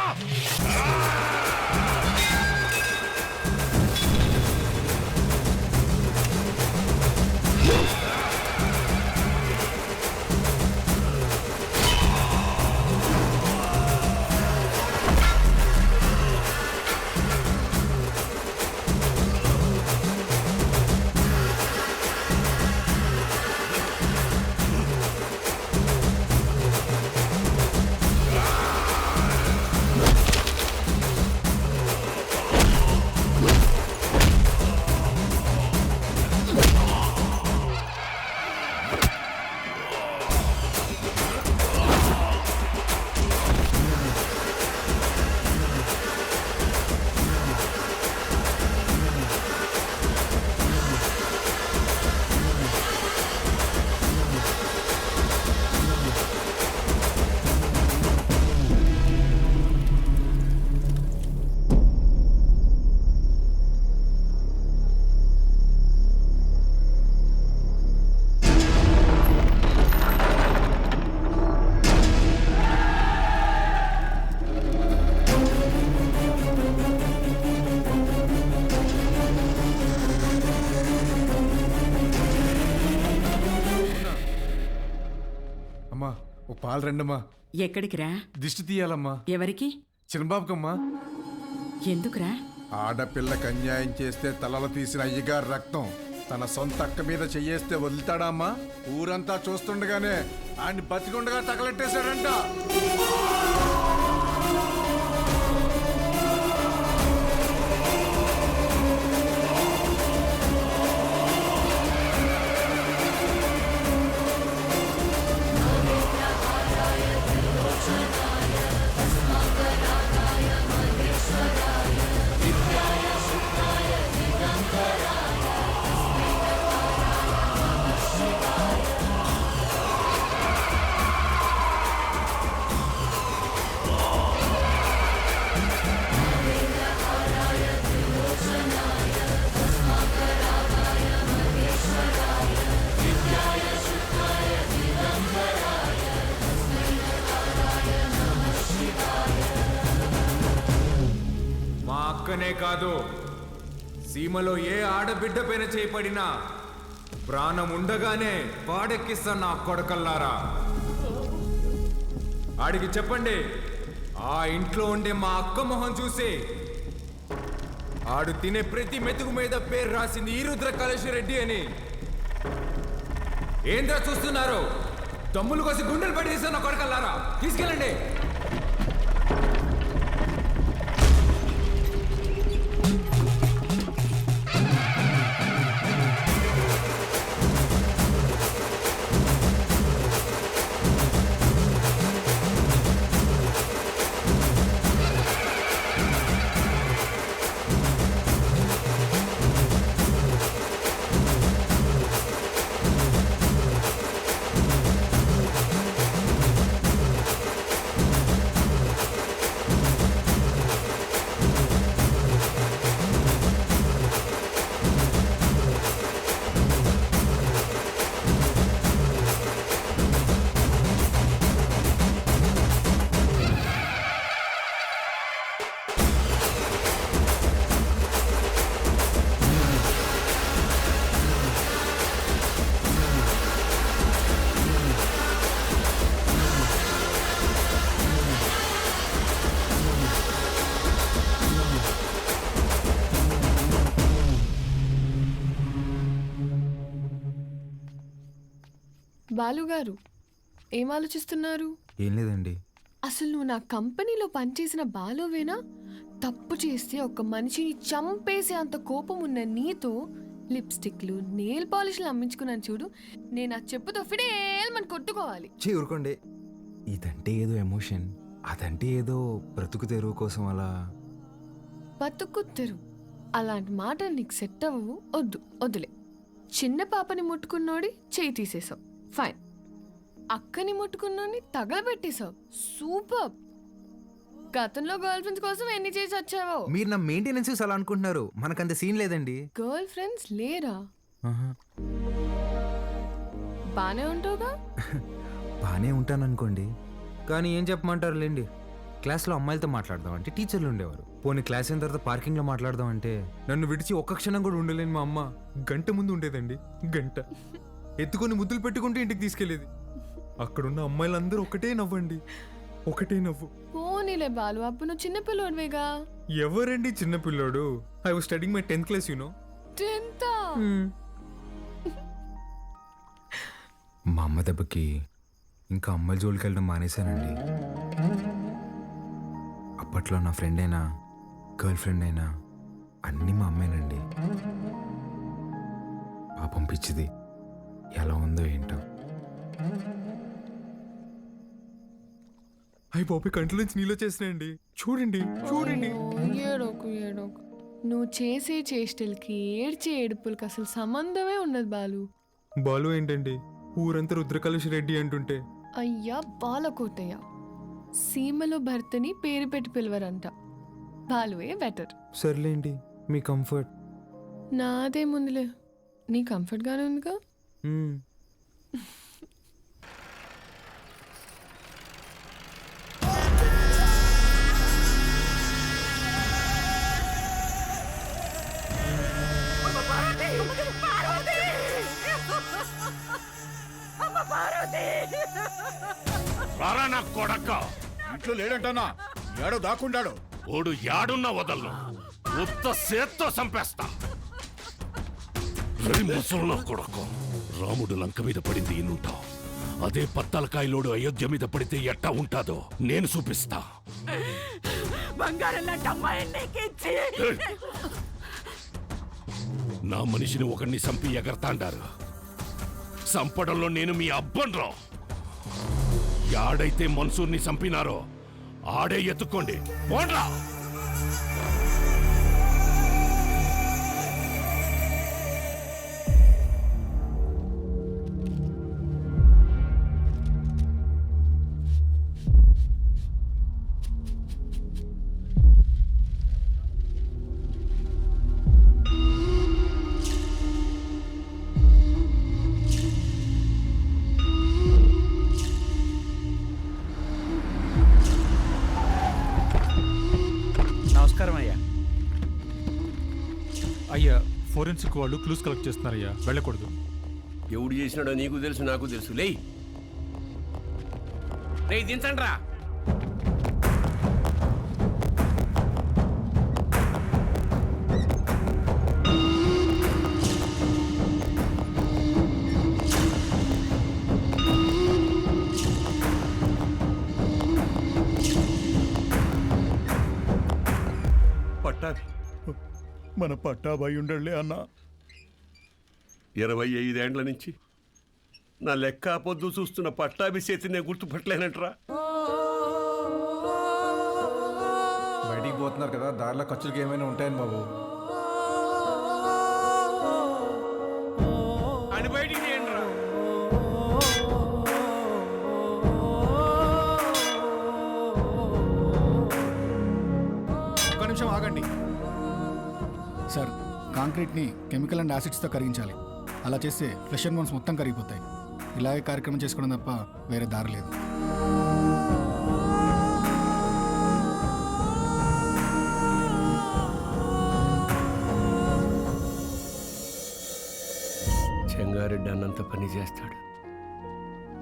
పాలు రండమ్మా. ఎక్కడికి రా? దిష్టి తీయాలమ్మా. ఎవరికి? చిన్నబాబుకమ్మా. ఎందుకురా? ఆడపిల్లకి అన్యాయం చేస్తే తలలు తీసిన అయ్యగారు రక్తం తన సొంత అక్క మీద చెయ్యేస్తే వదులుతాడా అమ్మా? ఊరంతా చూస్తుండగానే ఆయన్ని బతికుండగా తగలెట్టేశాడంట. అక్కనే కాదు, సీమలో ఏ ఆడబిడ్డ పైన చేపడినా ప్రాణం ఉండగానే వాడెక్కిస్తా నా కొడకల్లారా. ఆడికి చెప్పండి, ఆ ఇంట్లో ఉండే మా అక్క మొహం చూసి ఆడు తినే ప్రతి మెతుకు మీద పేరు రాసింది ఈరుద్ర కళేశ్వరెడ్డి అని. ఏంద్రా చూస్తున్నారు? తమ్ములు కోసి గుండెలు పడేసా నా కొడకల్లారా, తీసుకెళ్ళండి. బాలుగారు ఏం ఆలోచిస్తున్నారు? ఏం లేదండి. అసలు నువ్వు నా కంపెనీలో పనిచేసిన బాలువేనా? తప్పు చేస్తే ఒక మనిషిని చంపేసే అంత కోపం ఉన్న నీతో లిప్స్టిక్లు నెయిల్ పాలిష్లు అమ్మించుకున్నాను చూడు. నేను ఆ చెప్పుతో ఫిడేల్మని కొట్టుకోవాలి. ఊరుకోండి. ఇదంటే ఏదో ఎమోషన్, అదంటే ఏదో బ్రతుకు తెరువు కోసం అలా. బతుకు తెరువు అలాంటి మాటలు నీకు సెట్ అవ్వవు. వద్దులే. చిన్న పాపని ముట్టుకున్నోడి చేయి తీసేసావు, ఫైన్. అక్కని ముట్టుకున్నోడిని తగలబెట్టేశావు, సూపర్. గతంలో గర్ల్ ఫ్రెండ్స్ కోసం ఎన్ని చేసి వచ్చావో. మీరు నా మెయింటెనెన్స్ అలా అనుకుంటున్నారు, మనకంత సీన్ లేదండి. గర్ల్ ఫ్రెండ్స్ లేరా? బానే ఉంటావుగా? బానే ఉంటాను అనుకోండి, కానీ ఏం చెప్పమంటారు లేండి. క్లాస్లో అమ్మాయిలతో మాట్లాడదాం అంటే టీచర్లు ఉండేవారు. పోనీ క్లాస్ అయిన తర్వాత పార్కింగ్లో మాట్లాడదాం అంటే నన్ను విడిచి ఒక్క క్షణం కూడా ఉండలేని మా అమ్మ గంట ముందు ఉండేదండి. గంట ఎత్తుకొని ముద్దులు పెట్టుకుంటూ ఇంటికి తీసుకెళ్లేది. అక్కడున్న అమ్మాయిలందరూ ఒకటే నవ్వండి, ఒకటే నవ్వు. పోనీలే బాలు, అప్పుడు నువ్వు చిన్నపిల్లోడివేగా. ఎవరండి చిన్నపిల్లోడు? I was studying my 10th class, you know. 10th? మా అమ్మ దెబ్బకి ఇంకా అమ్మాయిల జోలికి వెళ్ళడం మానేశానండి. అప్పట్లో నా ఫ్రెండ్ అయినా గర్ల్ ఫ్రెండ్ అయినా అన్నీ మా అమ్మేనండి. పాపం పిచ్చిది ఎలా ఉందో ఏంటో. అయ్యి బాబు కంట్లో నుంచి నీళ్ళు వచ్చేసినాయండి. చూడండి చూడండి. ఏడోకు. నువ్వు చేసే చేష్టలకి ఏడ్చే ఏడుపులకి అసలు సంబంధమే ఉండదు బాలు. బాలు ఏంటండి, ఊరంతా రుద్రకలుష్ రెడ్డి అంటుంటే. అయ్యా బాలకోటయ్య, సీమలో భర్తని పేరు పెట్టి పిలవరంట. బాలువే బెటర్. సర్లేండి, మీ కంఫర్ట్. నాదేముందిలే, నీ కంఫర్ట్గానే ఉందిగా. రారా నా కొడక్క. ఇంట్లో లేడంటన్నా, ఏడో దాక్కుండాడు. ఓడు యాడున్నా వదలను, ఉత్త సేత్తో చంపేస్తా. ముసలు కొడకు, రాముడు లంక మీద పడింది ఈనుంటావు, అదే పత్తలకాయలోడు అయోధ్య మీద పడితే ఎట్టా ఉంటాదో నేను చూపిస్తా. నా మనిషిని ఒకరిని చంపి ఎగరతాండారు. చంపడంలో నేను మీ అబ్బన్రా. యాడైతే మన్సూర్ని చంపినారో ఆడే ఎత్తుకోండి, పోండ్రా. నమస్కారం అయ్యా. అయ్యా, ఫోరెన్సిక్ వాళ్ళు క్లూస్ కలెక్ట్ చేస్తున్నారయ్యా, వెళ్ళకూడదు. ఎవడు చేసినాడో నీకు తెలుసు, నాకు తెలుసు. లేయ్ దించండి రా. మన పట్టాబాయి ఉండలే అన్న. 25 ఏండ్ల నుంచి నా లెక్క పొద్దు చూస్తున్న పట్టాభి చేతి నేను గుర్తుపట్టలేనంటరా. బయటికి పోతున్నారు కదా, దారిలో ఖర్చులకి ఏమైనా ఉంటాయని బాబు. అని బయటికి తీయండిరా. ఒక్క నిమిషం ఆగండి సార్. కాంక్రీట్ని కెమికల్ అండ్ యాసిడ్స్తో కరిగించాలి. అలా చేస్తే ఫ్లెష్ అండ్ బోన్స్ మొత్తం కరిగిపోతాయి. ఇలాగే కార్యక్రమం చేసుకోవడం తప్ప వేరే దారి లేదు. చెంగారెడ్డి అన్నంత పని చేస్తాడు,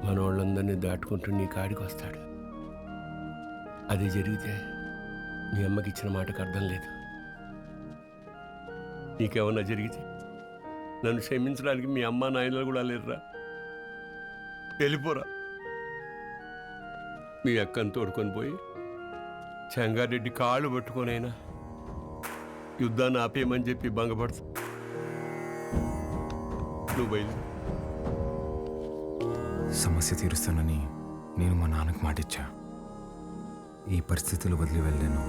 మన వాళ్ళందరినీ దాటుకుంటూ నీ కాడికి వస్తాడు. అది జరిగితే మీ అమ్మకి ఇచ్చిన మాటకు అర్థం లేదు. నీకేమన్నా జరిగితే నన్ను క్షమించడానికి మీ అమ్మ నాయనలు కూడా లేరురా. వెళ్ళిపోరా. మీ అక్కను తోడుకొని పోయి చెంగారెడ్డి కాళ్ళు పట్టుకొనైనా యుద్ధాన్ని ఆపేయమని చెప్పి భంగపడుతు. నువ్వు బయలు. సమస్య తీరుస్తానని నేను మా నాన్నకు మాటిచ్చా. ఈ పరిస్థితులు వదిలి వెళ్ళాను.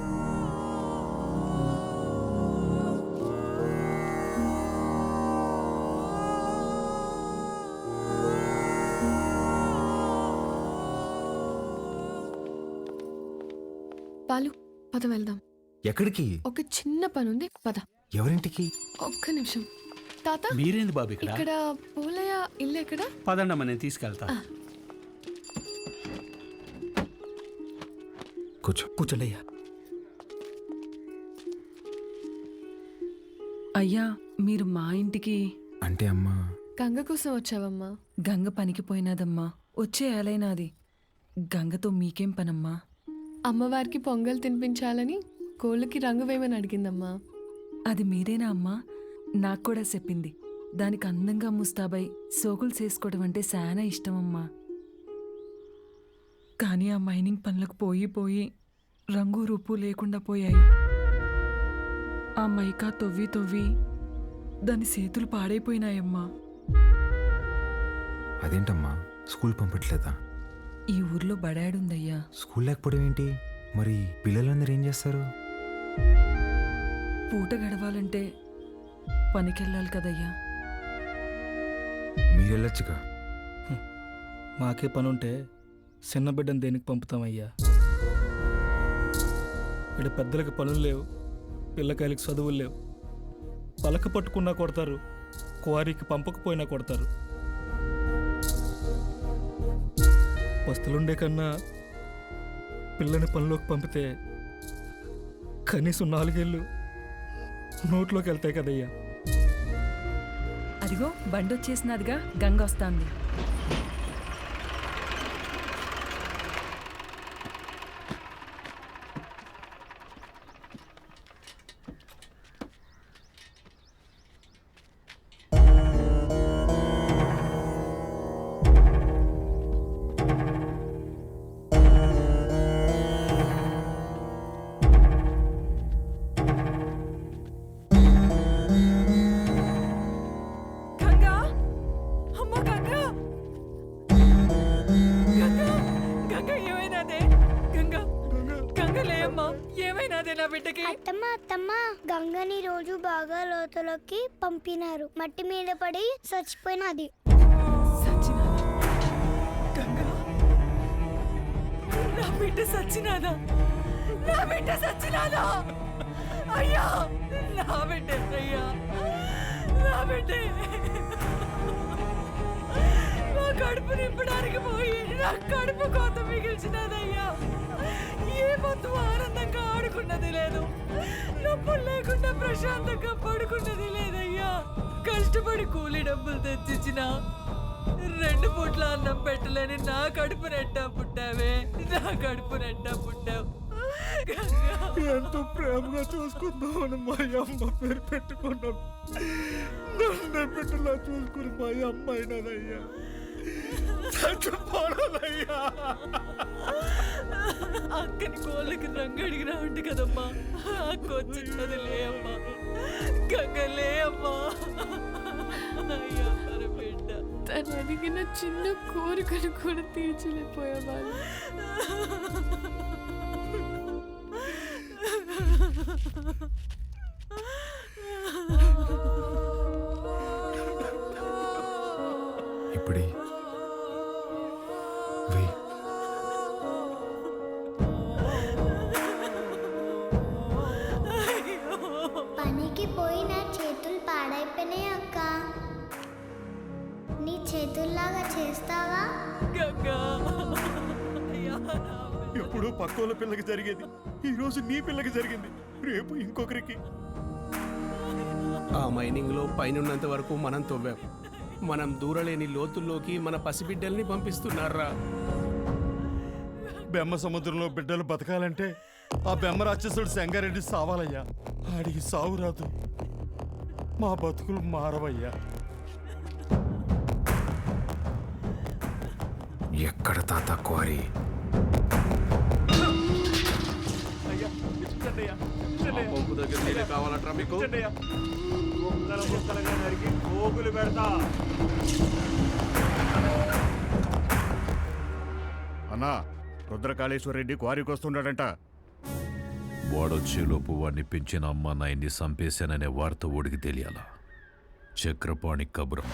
పాలు పద వెళ్దాం. ఎక్కడికి? ఒక చిన్న పని ఉంది, పద. ఎవరింటికి? ఒక్క నిమిషం. తాత మీరేంది బాబు ఇక్కడ? ఇక్కడ పోలయ్య ఇల్లు ఎక్కడ? పదండమ్మ, నేను తీసుకెళ్తా. కూర్చోండి అయ్యా. అయ్యా, మీరు మా ఇంటికి అంటే అమ్మా గంగ కోసం వచ్చావమ్మా? గంగ పనికి పోయినాదమ్మా, వచ్చే ఏలైనాది. గంగతో మీకేం పనమ్మా? అమ్మవారికి పొంగల్ తినిపించాలని కోళ్ళకి రంగు వేయమని అడిగిందమ్మా. అది మీరేనా అమ్మా? నాకు కూడా చెప్పింది. దానికి అందంగా ముస్తాబై సోకులు చేసుకోవడం అంటే చాలా ఇష్టమమ్మా. కానీ ఆ మైనింగ్ పనులకు పోయి రంగు రూపు లేకుండా పోయాయి. ఆ మైకా తవ్వి దాని చేతులు పాడైపోయినాయమ్మా. అదేంటమ్మా, స్కూల్ పంపట్లేదా? ఈ ఊర్లో బడాడుందయ్యా. స్కూల్ లేకపోవడం ఏంటి? మరి పిల్లలందరూ ఏం చేస్తారు? పూట గడవాలంటే పనికెళ్ళాలి కదయ్యా. మీరెళ్ళొచ్చుగా. మాకే పనుంటే చిన్న బిడ్డను దేనికి పంపుతామయ్యా? ఇక్కడ పెద్దలకు పనులు లేవు, పిల్లకాయలకి చదువులు లేవు. పలక పట్టుకున్నా కొడతారు, క్వారీకి పంపకపోయినా కొడతారు. వస్తులుండే కన్నా పిల్లని పనిలోకి పంపితే కనీసం 4 ఏళ్ళు నోట్లోకి వెళ్తాయి కదయ్యా. అదిగో బండొచ్చేసినదిగా, గంగ వస్తాంది. అత్తమ్మ గంగని రోజు బాగా లోతులోకి పంపినారు. మట్టి మీద పడి చచ్చిపోయినది. నా బిడ్డ సచ్చినాదా? నా బిడ్డ సచ్చినాదా? అయ్యా, నా బిడ్డ అయ్యా, నా బిడ్డ నా కడుపు నింపడానికి పోయి నా కడుపు కోత మిగిల్చినదయ్యా. ఏ పొద్దు ఆనందంగా ఆడుకున్నది లేదు, నొప్పులు లేకుండా ప్రశాంతంగా పడుకున్నది లేదయ్యా. కష్టపడి కూలి డబ్బులు తెచ్చిచ్చిన 2 పూట్ల అన్నం పెట్టలేని నా కడుపు నెట్టా పుట్టావే, నా కడుపు నెట్టా పుట్టావు. ఎంతో ప్రేమగా చూసుకుందామని మా అమ్మ పేరు పెట్టుకున్నాం. నన్ను బిడ్డలా చూసుకుని మా అమ్మ అయినదయ్యా. చచ్చిపోనదయ్యా. అక్కని కోళ్ళకి రంగు అడిగినా ఉంటే కదమ్మా, అక్క వచ్చినది లే అమ్మా, గంగలే అమ్మా. అయ్యా బిడ్డ, తను అడిగిన చిన్న కోరికను కూడా తీర్చలేకపోయేవాళ్ళు. ఇప్పుడే పనికి పోయి నా చేతులు పాడైపోయినాయి అక్క. నీ చేతుల్లాగా చేస్తావా? ఎప్పుడు పక్కోళ్ళ పిల్లకి జరిగేది, ఈ రోజు నీ పిల్లకి జరిగింది, రేపు ఇంకొకరికి. ఆ మైనింగ్ లో పైనున్నంత వరకు మనం తవ్వాం. మనం దూరలేని లోతుల్లోకి మన పసిబిడ్డల్ని పంపిస్తున్నారా? బెమ్మ సముద్రంలో బిడ్డలు బతకాలంటే ఆ బెమ్మ రాక్షసుడు సంగారెడ్డి సావాలయ్యా. ఆడికి సావు రాదు, మా బతుకులు మారవయ్యా. ఎక్కడ తాత క్వారీ? పంపు దగ్గర నీళ్ళే కావాలట్రా మీకు? అన్నా, రుద్రకాళేశ్వర రెడ్డి క్వారీకి వస్తున్నాడంట. వాడొచ్చేలోపు వాడిని పెంచిన అమ్మ నాయన్ని చంపేశాననే వార్త ఓడికి తెలియాలా? చక్రపాణి కబురం.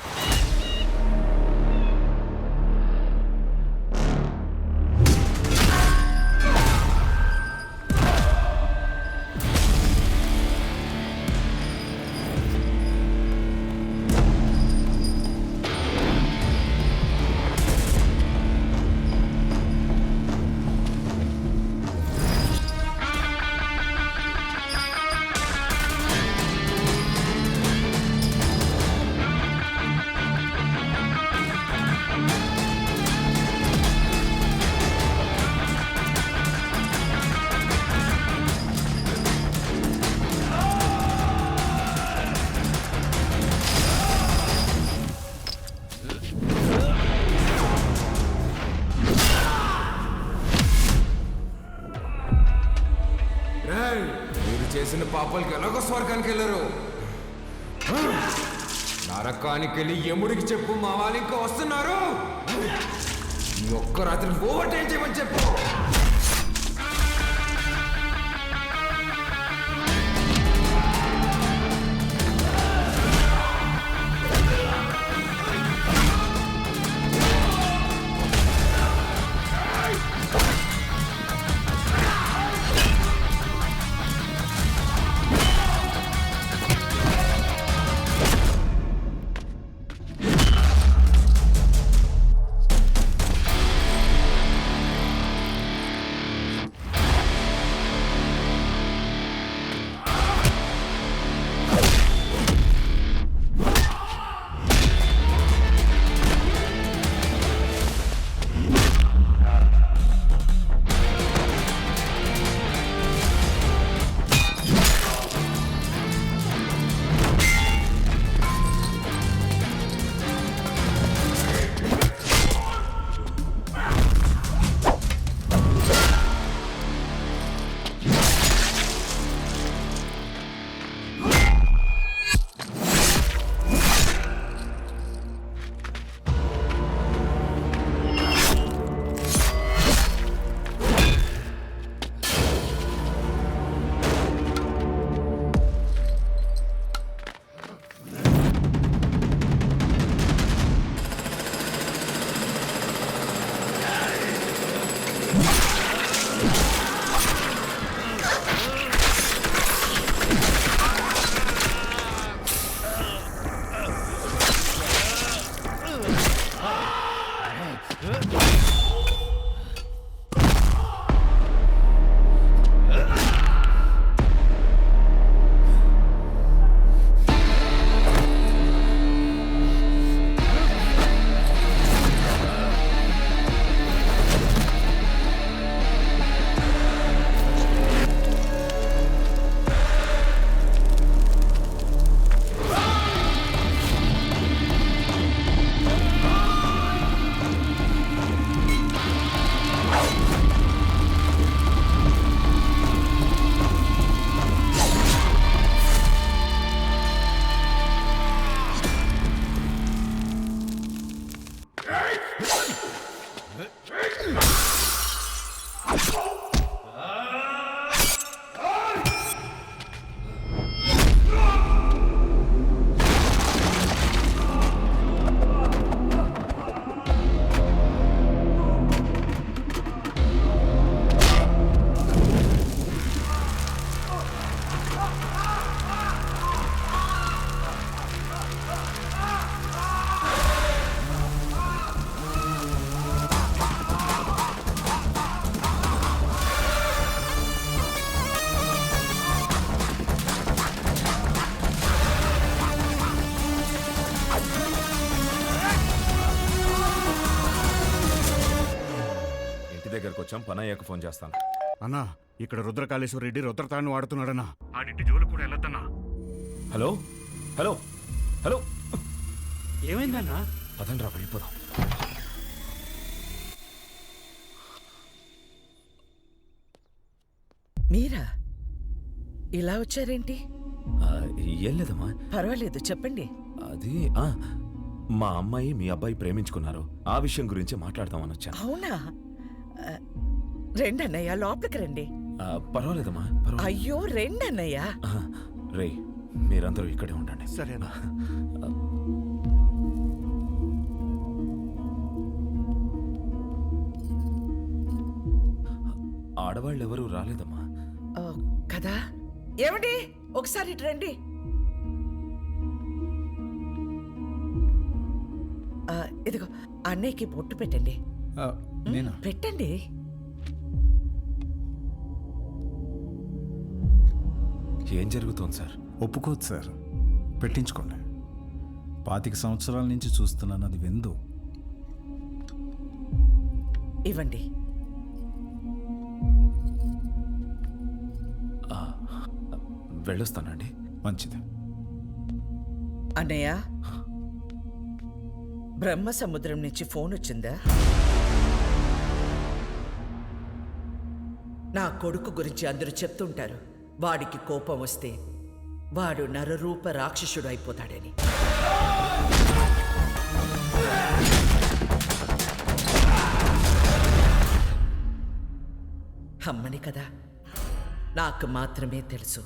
మీరు చేసిన పాపాలకి ఎలాగో స్వర్గానికి వెళ్ళరు. నరకానికి వెళ్ళి యముడికి చెప్పు, మా వాళ్ళు ఇంకా వస్తున్నారు. ఈ ఒక్క రాత్రి ఓవర్ టైం చేయమని చెప్పు. దగ్గరకు వచ్చాం, పని అయ్యాక ఫోన్ చేస్తాను. అన్నా, ఇక్కడ రుద్రకాళేశ్వర రెడ్డి రుద్రతాన్ని వాడుతున్నాడన్నా. ఆడింటి జోలు కూడా వెళ్ళొద్దన్నా. హలో హలో హలో, ఏమైందన్నా? పదండ్రా వెళ్ళిపోదాం. మీరా ఇలా వచ్చారేంటి? ఏం లేదమ్మా. పర్వాలేదు, చెప్పండి. అది మా అమ్మాయి మీ అబ్బాయి ప్రేమించుకున్నారు. ఆ విషయం గురించి మాట్లాడదామని వచ్చాను. అవునా? రెండన్నయ్య, లోపలికి రండి. పర్వాలేదమ్మా. అయ్యో, రెండన్నయ్య. రే, మీరందరూ ఇక్కడే ఉండండి. సరేనా? ఆడవాళ్ళు ఎవరూ రాలేదమ్మా. కదా? ఏమండి, ఒకసారి ఇటు రండి. ఇదిగో అన్నయ్యకి బొట్టు పెట్టండి. పెట్టండి. ఏం జరుగుతోంది సార్? ఒప్పుకోదు సార్, పెట్టించుకోండి. 25 సంవత్సరాల నుంచి చూస్తున్నాను, అది విందు. ఇవ్వండి. వెళ్ళొస్తానండి. మంచిది. అన్నయ్య, బ్రహ్మ సముద్రం నుంచి ఫోన్ వచ్చిందా? నా కొడుకు గురించి అందరూ చెప్తుంటారు, వాడికి కోపం వస్తే వాడు నరరూప రాక్షసుడు అయిపోతాడని. అమ్మని కదా, నాకు మాత్రమే తెలుసు,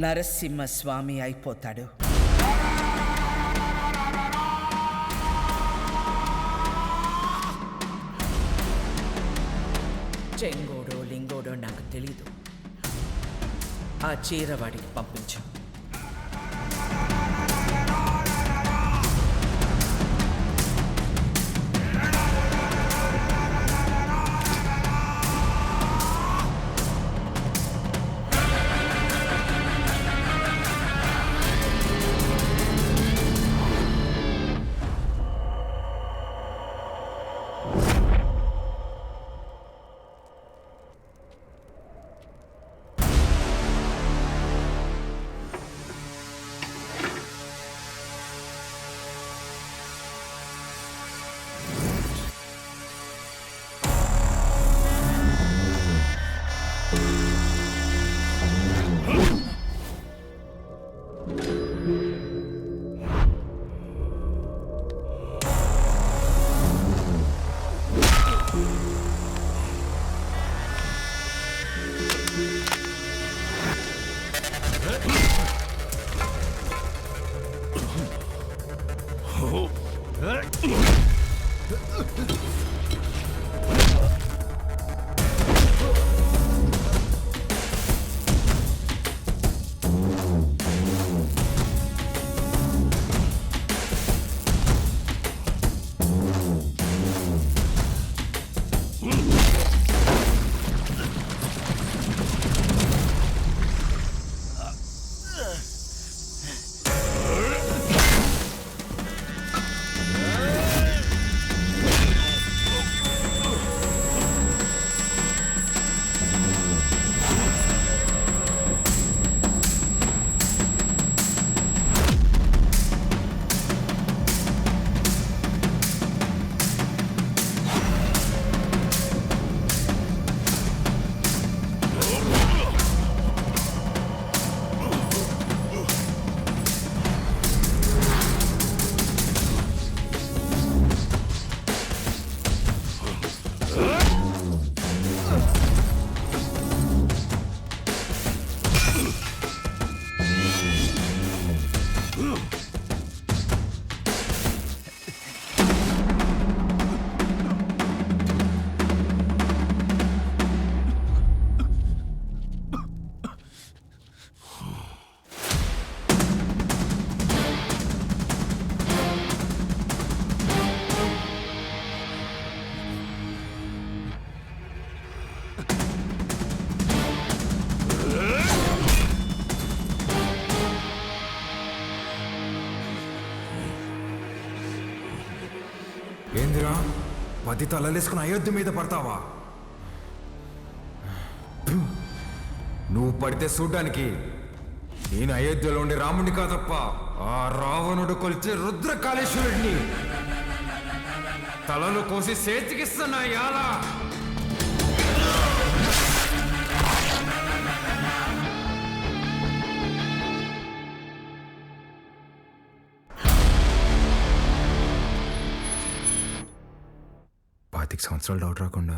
నరసింహస్వామి అయిపోతాడు. చెంగోడో లింగోడో నాకు తెలీదు. ఆ చీర వాడికి పంపించు. ఏందిరా 10 తలలేసుకుని అయోధ్య మీద పడతావా? నువ్వు పడితే చూడ్డానికి నేను అయోధ్యలో ఉండే రాముడిని కాదప్ప, ఆ రావణుడు కొలిచే రుద్రకాళేశ్వరుడిని. తలలు కోసి చేతికిస్తున్నా యాలా. 25 సంవత్సరాలు డౌట్ రాకుండా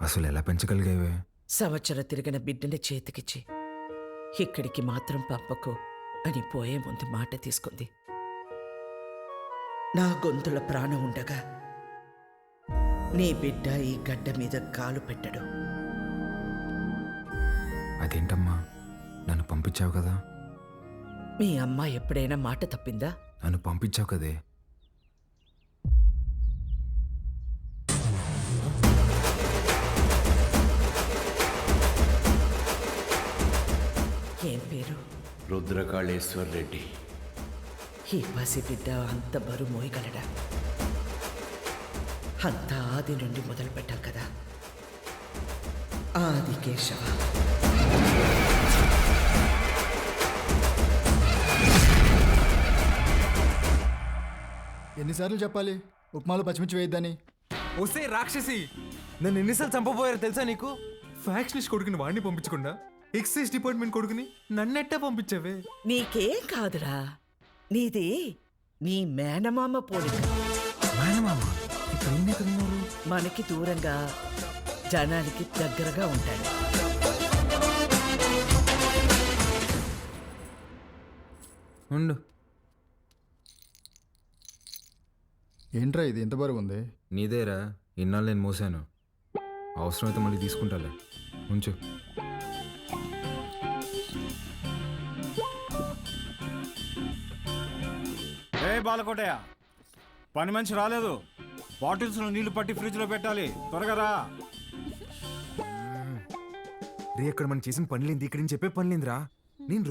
అసలు ఎలా పెంచగలిగేవే? సంవత్సరం తిరిగిన బిడ్డని చేతికిచ్చి ఇక్కడికి మాత్రం పంపకు అని పోయే ముందు మాట తీసుకుంది. నా గొంతుల ప్రాణం ఉండగా నీ బిడ్డ ఈ గడ్డ మీద కాలు పెట్టడు. అదేంటమ్మా, నన్ను పంపించావు కదా? మీ అమ్మ ఎప్పుడైనా మాట తప్పిందా? నన్ను పంపించావు కదే. ఏం పేరు? రుద్రకాళేశ్వర్ రెడ్డి. ఈ పసిబిడ్డ అంత బరువు మోయగలడా? అంతా ఆది నుండి మొదలు పెట్టాం కదా. ఆది కేశవ. ఎన్నిసార్లు చెప్పాలి ఉప్మాలో పచ్చిమిర్చి వేయద్దని? వస్తే రాక్షసి, నన్ను ఎన్నిసార్లు చంపబోయారో తెలుసా నీకు? ఫ్యాక్షనిస్ట్ కొడుకుని వాడిని పంపించకుండా ఎక్సైజ్ డిపార్ట్మెంట్ కొడుకుని నన్నెట్టా పంపించావే? నీకేం కాదురా, నీది నీ మేనమామ పోలిక. మేనమామ ఇప్పుడు ఏం ఎక్కడున్నారు? మనకి దూరంగా జనానికి దగ్గరగా ఉంటాడు. ఉండు. ఏంట్రా ఇది ఎంత బరువు ఉంది? నీదేరా, ఇన్నాళ్ళు నేను మోసాను. అవసరమైతే మళ్ళీ తీసుకుంటాలే, ఉంచు. ఏ బాలకోటయ్య, పని మనిషి రాలేదు. బాటిల్స్లో నీళ్లు పట్టి ఫ్రిడ్జ్లో పెట్టాలి, త్వరగా రా. రే, అక్కడ మనం చేసిన పనిలేంది, ఇక్కడ నేను చెప్పే పనిలేందిరా. నేను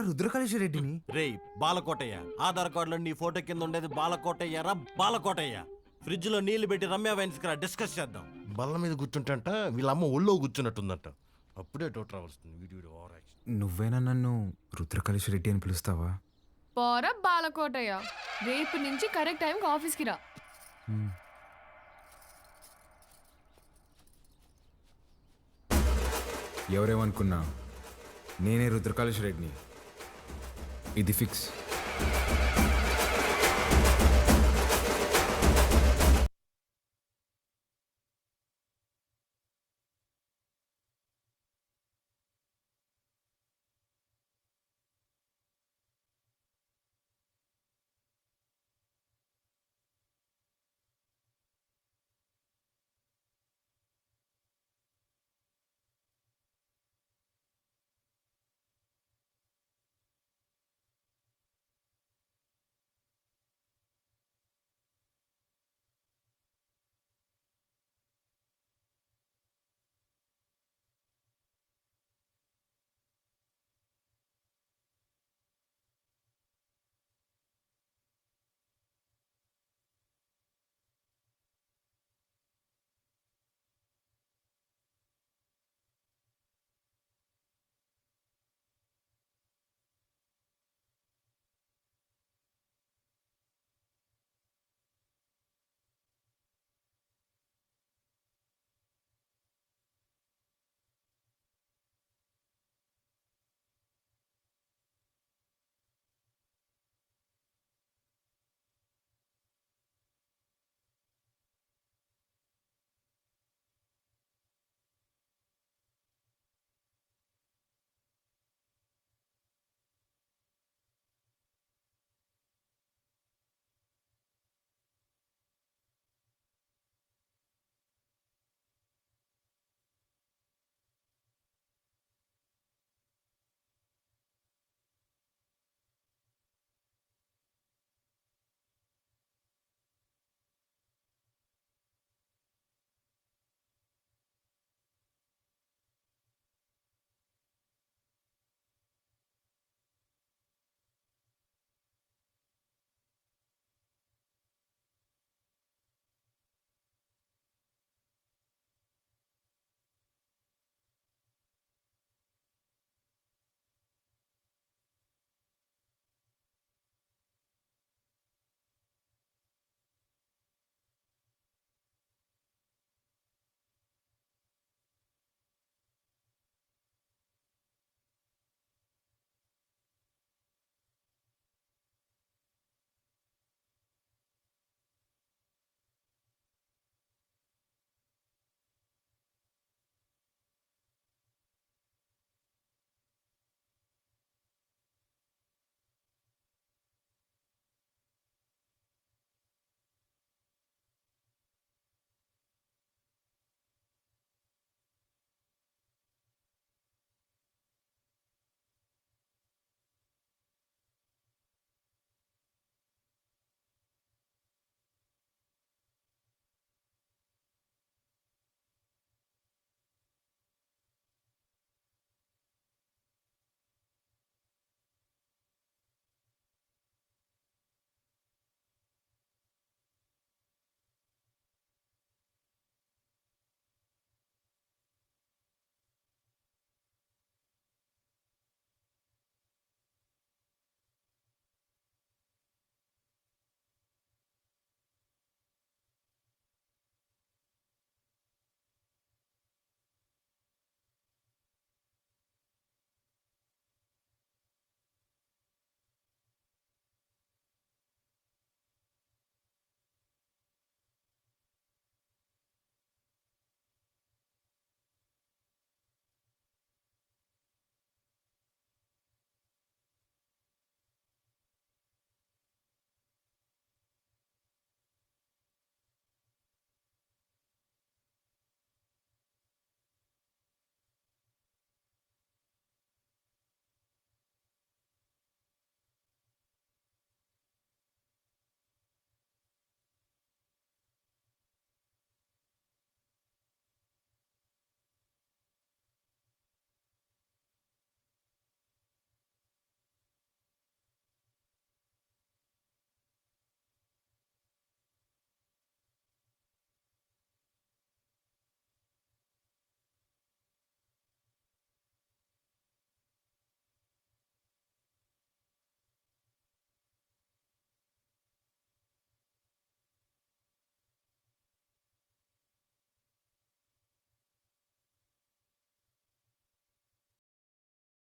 రుద్రకాళేశ్వర రెడ్డిని. రే బాలకోటయ్య, ఆధార్ కార్డులో నీ ఫోటో కింద ఉండేది బాలకోటయ్య రా. బాలకోటయ్య, ఫ్రిడ్జ్ లో నీళ్లు పెట్టి రమ్య వైన్స్ కి డిస్కస్ చేద్దాం. బల్ల మీద కూర్చుంటంట వీళ్ళ అమ్మ ఒళ్ళో కూర్చున్నట్టుందంట. అప్పుడే డౌట్ రావాల్సింది. నువ్వేనా నన్ను రుద్రకాళేశ్వర రెడ్డి అని పిలుస్తావా? పోర బాలకోటయ్య, రేపు నుంచి కరెక్ట్ టైంకి ఆఫీస్కి రా. ఎవరేమనుకున్నా నేనే రుద్రకాళేశ్వర రెడ్డిని. ఇది ఫిక్స్.